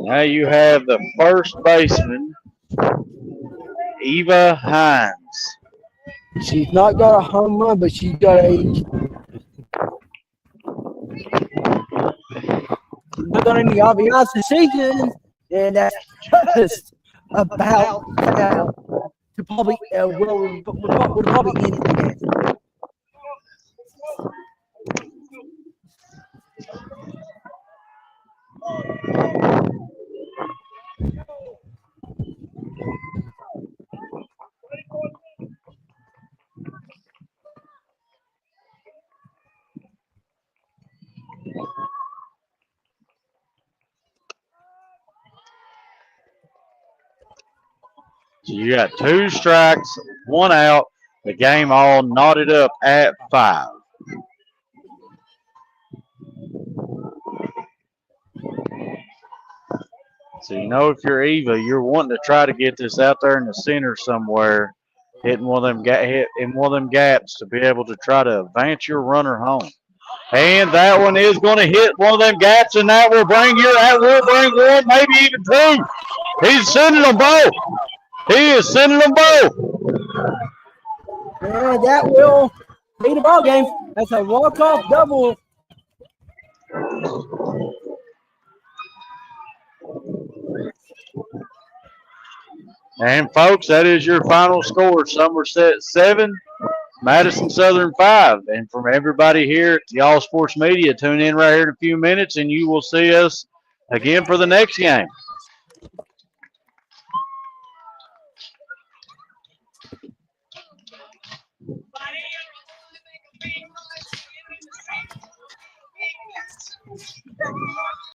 Now you have the first baseman, Eva Hines. She's not got a home run, but she's got not got any RBIs this season, and that's just about to probably would probably end the game. So you got 2 strikes, 1 out. The game all knotted up at 5. So you know if you're Eva, you're wanting to try to get this out there in the center somewhere, hitting one of them gaps to be able to try to advance your runner home. And that one is going to hit one of them gaps, and that will bring 1, maybe even 2. He's sending them both. He is sending them both. And that will be the ball game. That's a walk-off double. And folks, that is your final score. Somerset 7, Madison Southern 5. And from everybody here at the All Sports Media, tune in right here in a few minutes, and you will see us again for the next game.